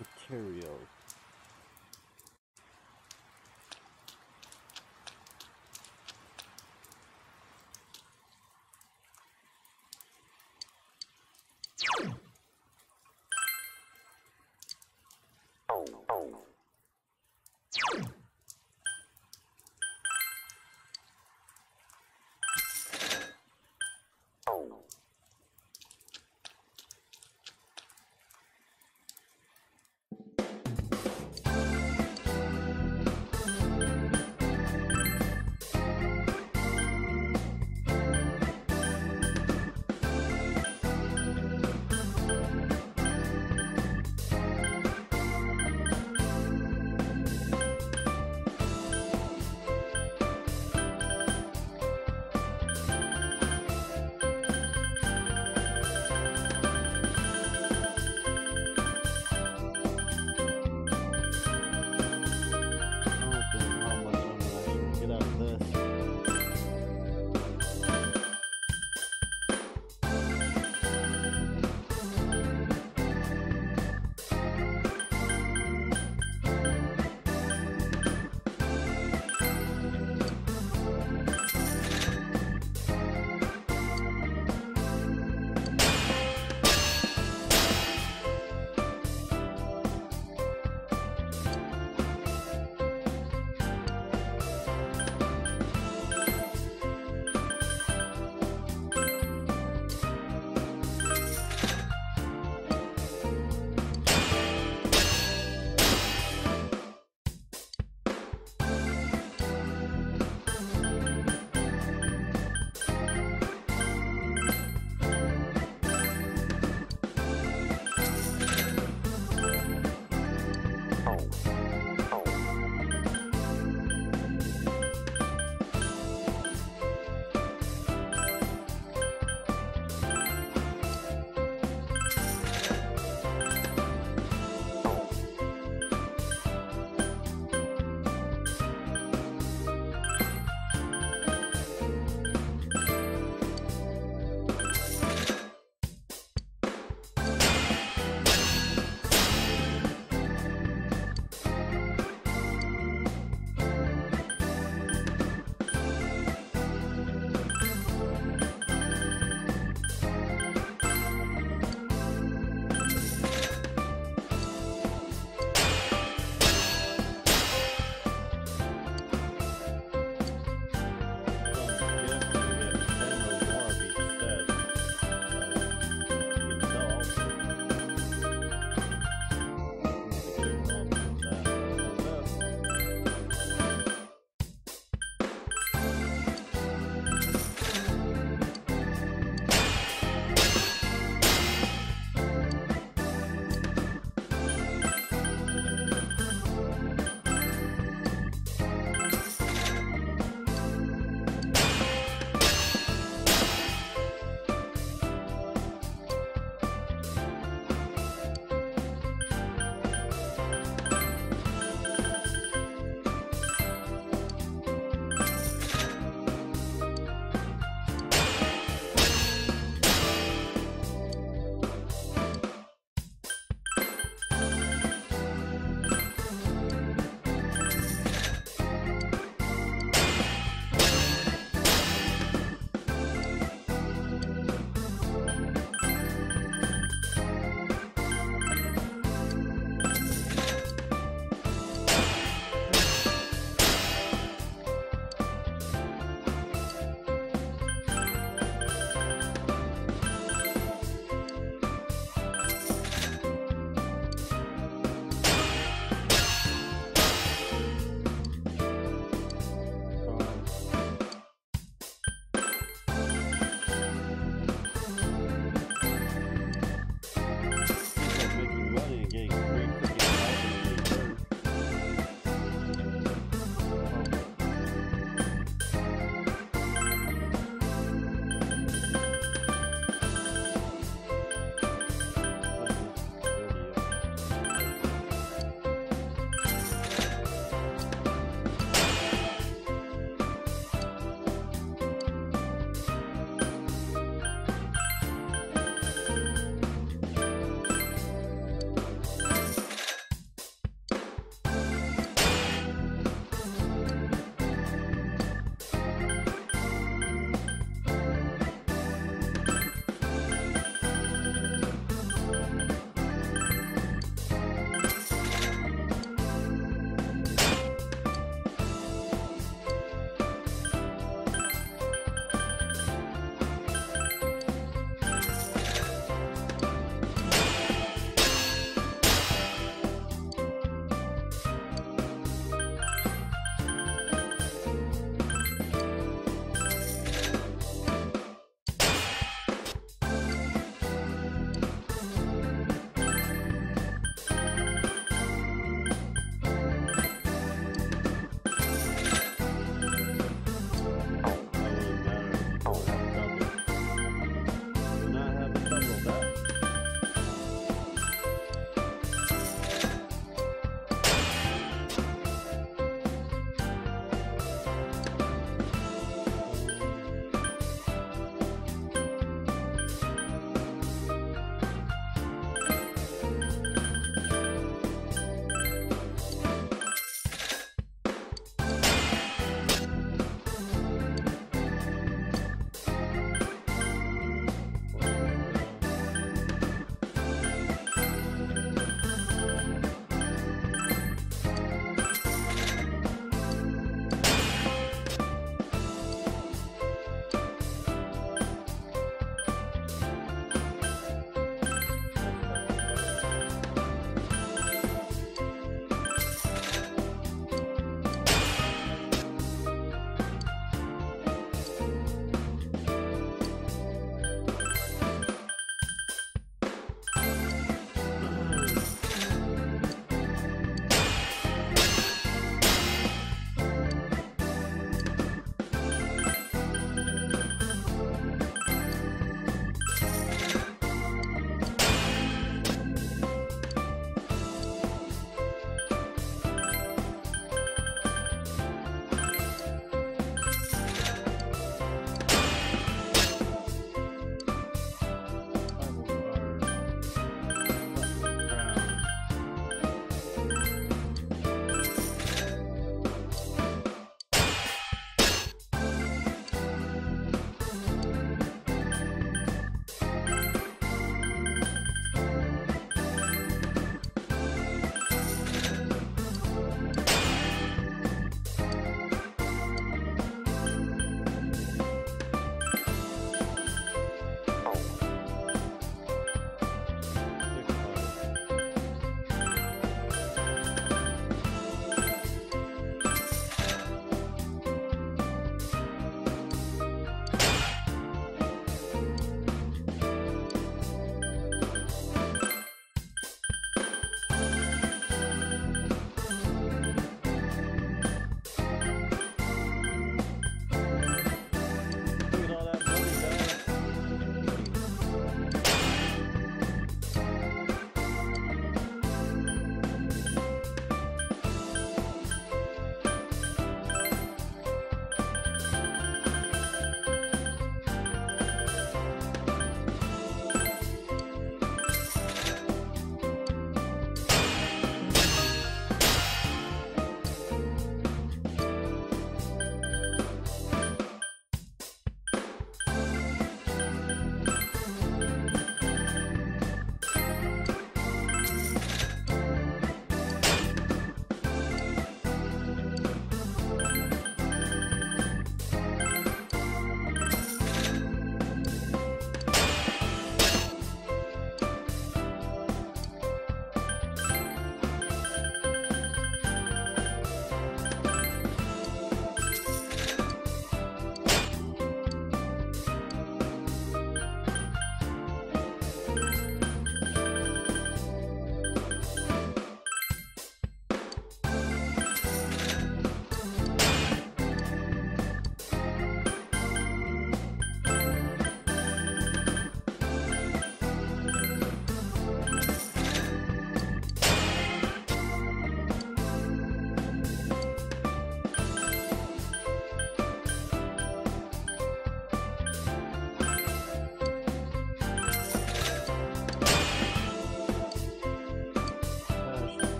materials.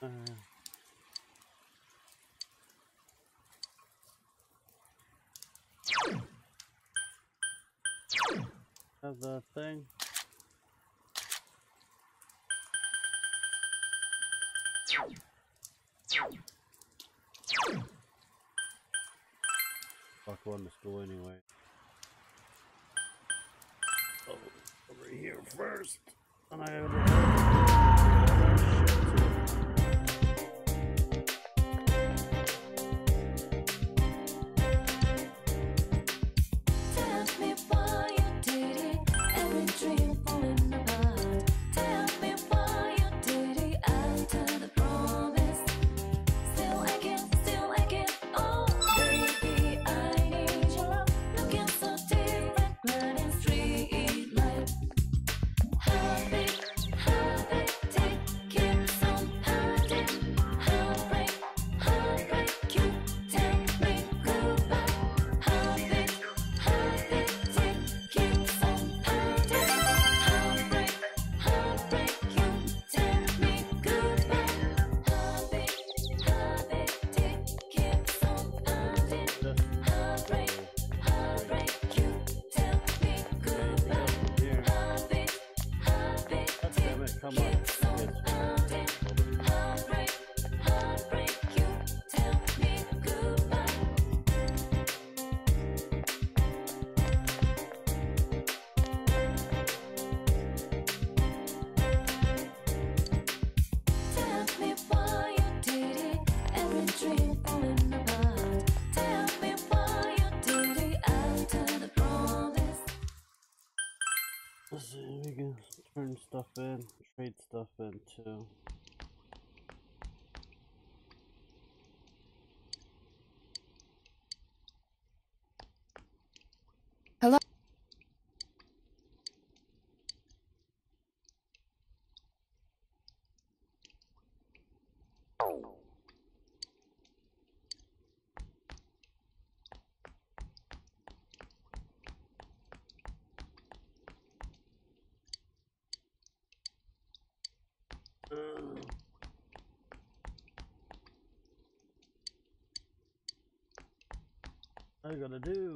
Have the thing. Fuck, going to school anyway. Oh, over here first. And I Tell me why you did it. Every dream falling apart. Tell me why you did it after the promise. Still again. Oh, baby, I need your love. Looking so different, running street light. Heartbeat, keeps on pounding. Heartbreak, you tell me goodbye. Heartbeat, keeps on pounding. Heartbreak, you tell me goodbye. Heartbeat, keeps on pounding. Heartbreak, you tell me goodbye. Heartbeat, come on. keeps on pounding. Heartbreak, you tell me goodbye. Tell me why you did it. Every dream falling apart. Tell me why you did it after the promise. Let's see, we can turn stuff in, trade stuff in too. Hello? What I gotta do?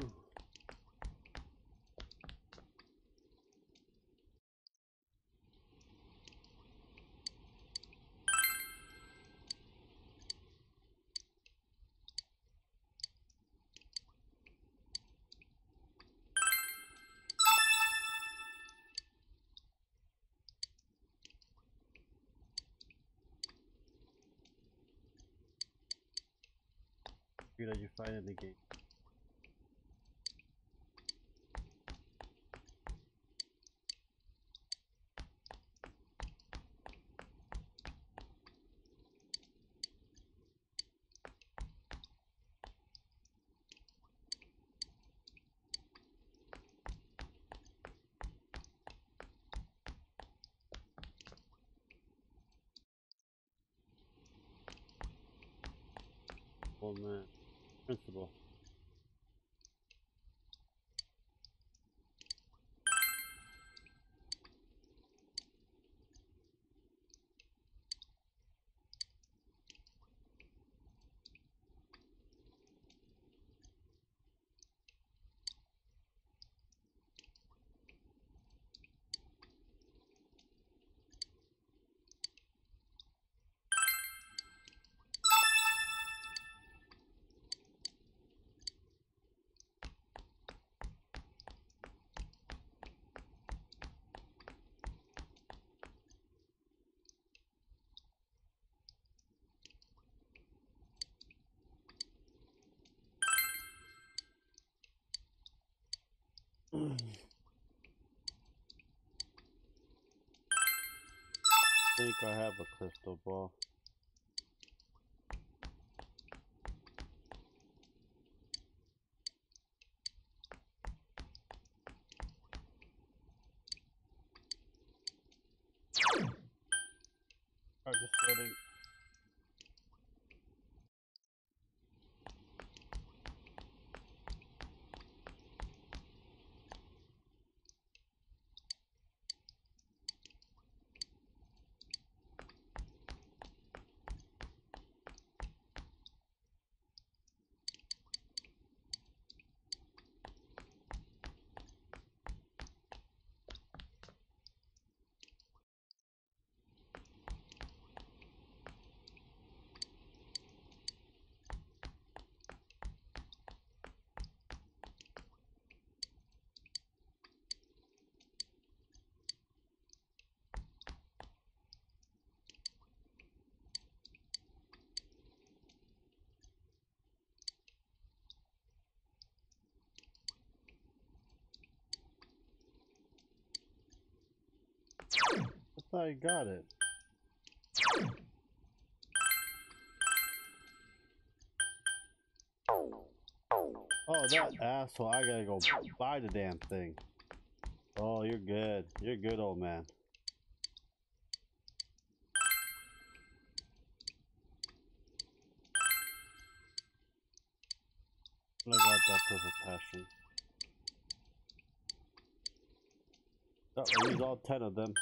Who did you find in the game? Oh man, principal. I think I have a crystal ball. Alright, just building. I thought I got it. Oh, that asshole. I gotta go buy the damn thing. Oh, you're good. You're good, old man. I got that perfect passion. Oh, I used all 10 of them.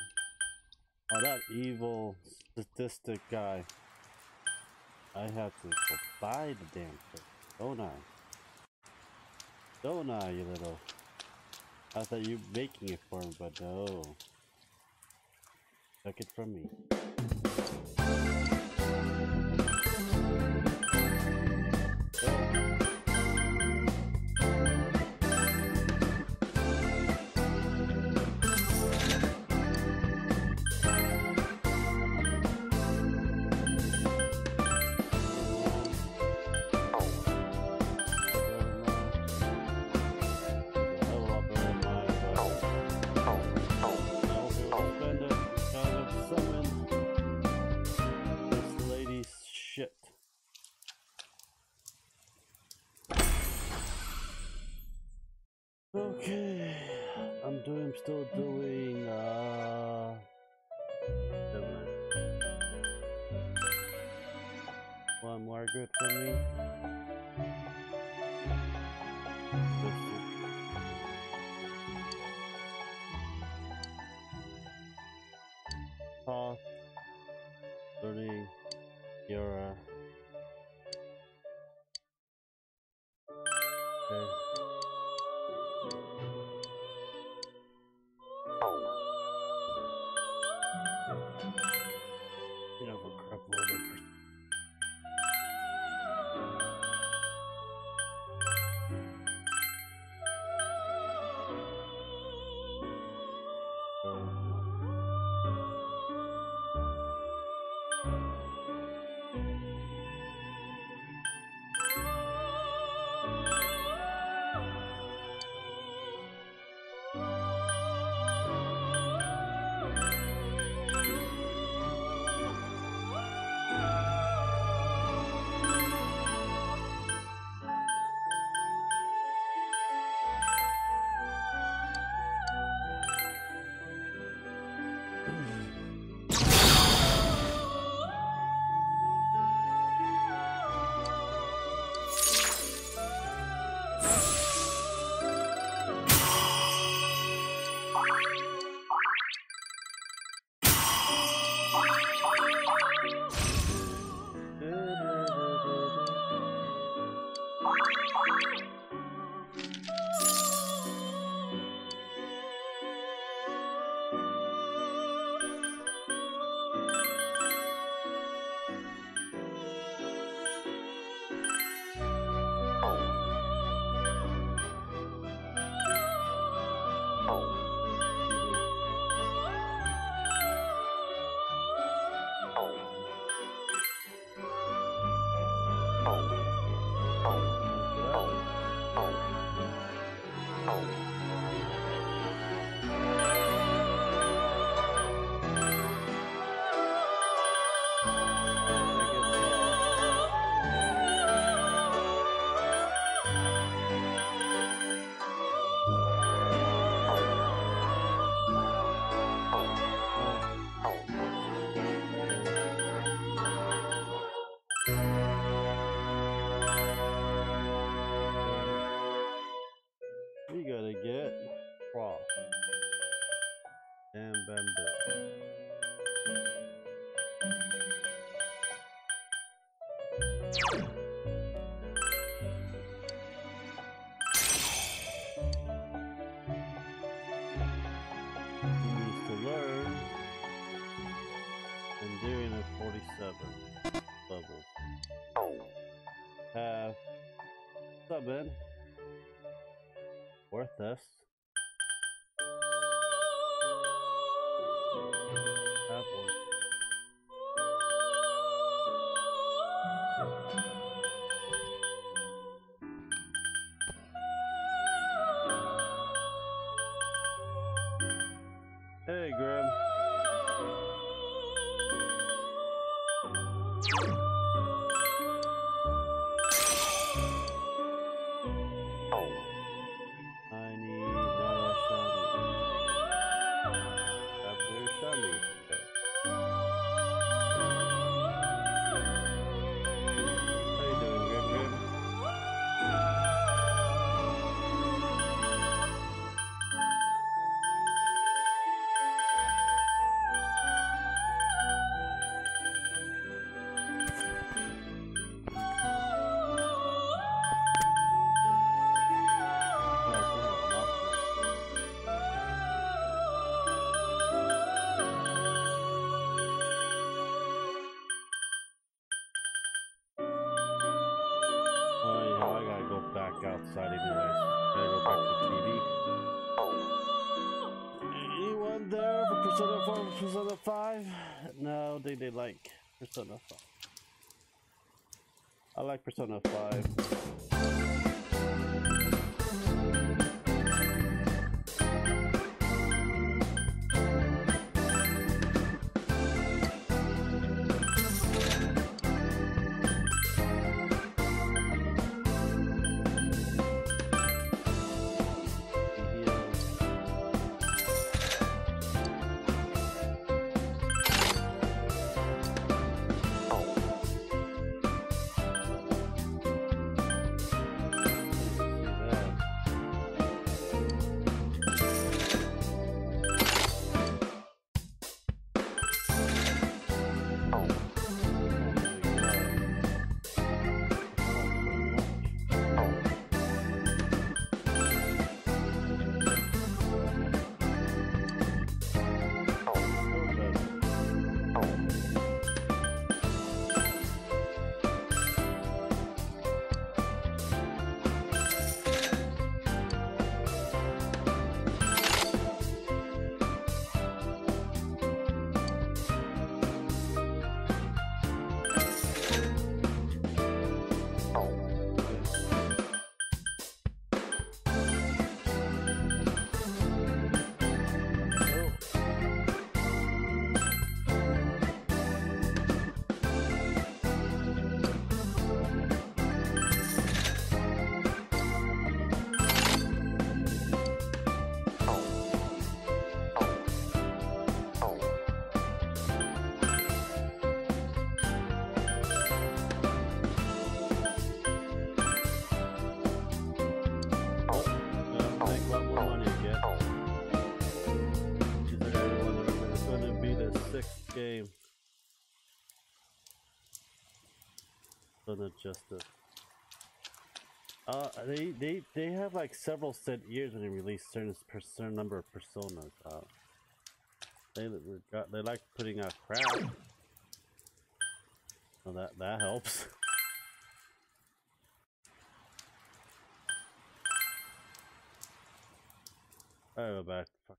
Oh, that evil statistic guy. I have to go buy the damn thing. Don't I? Don't I, you little... I thought you were making it for me, but no. Took it from me. Okay, I'm still doing, one more good for me. Path, 30, Yura. Okay. You know, we'll crap a little bit. We gotta get cross and bamboo. Needs to learn and doing at 47 levels. Have summon. Worth this. Have one. Hey, Grim. Persona 4, Persona 5? No, they like Persona 5. I like Persona 5. Game. Justice. They have like several set years when they release certain number of personas. They like putting out crap. So that helps. Alright, we're back. Fuck.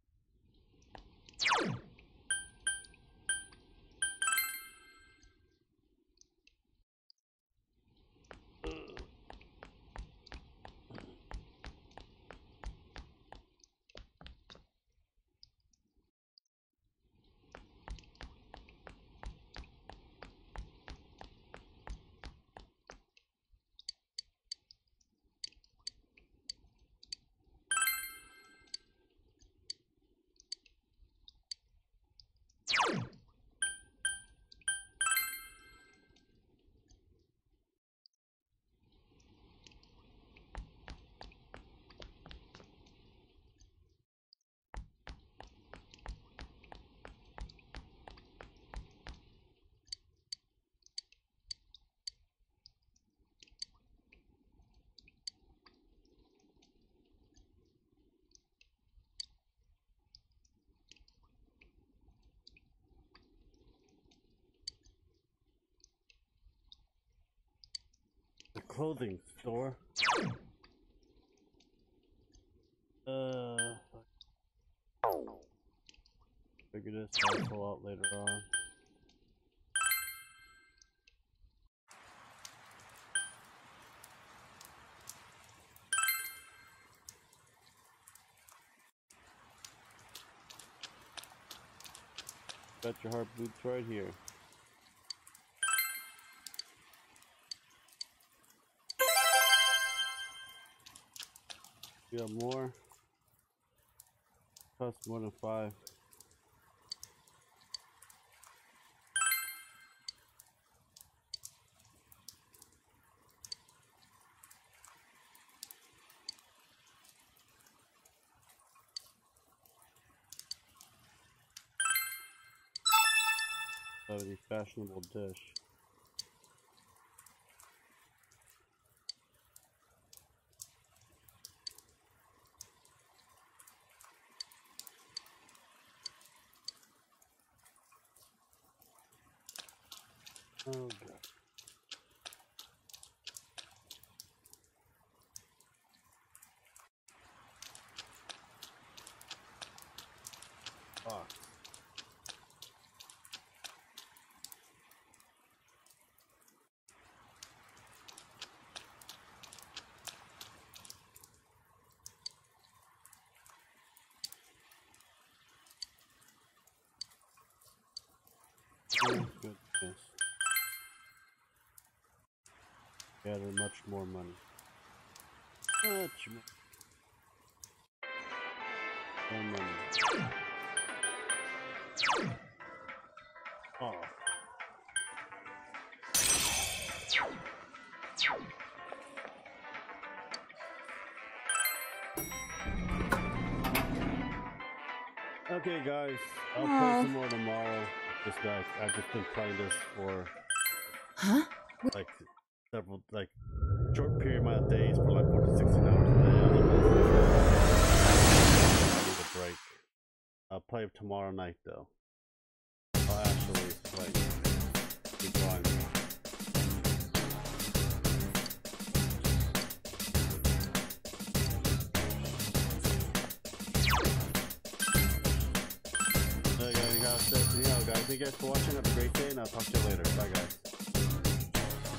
The clothing store. Figure this also out later on. Bet your heart boots right here. You got more? Cost more than 5. The fashionable dish. Oh god. Fuck. goodness. Gather much more money. Much more. More money. Oh. Okay, guys, I'll play some more tomorrow. This guy, I've just been playing this for like several, like short period amount of days for like 14, 16 hours a day. I need a break. I'll play tomorrow night though. I'll actually like keep going. Guys, thank you guys for watching. Have a great day, and I'll talk to you later. Bye, guys.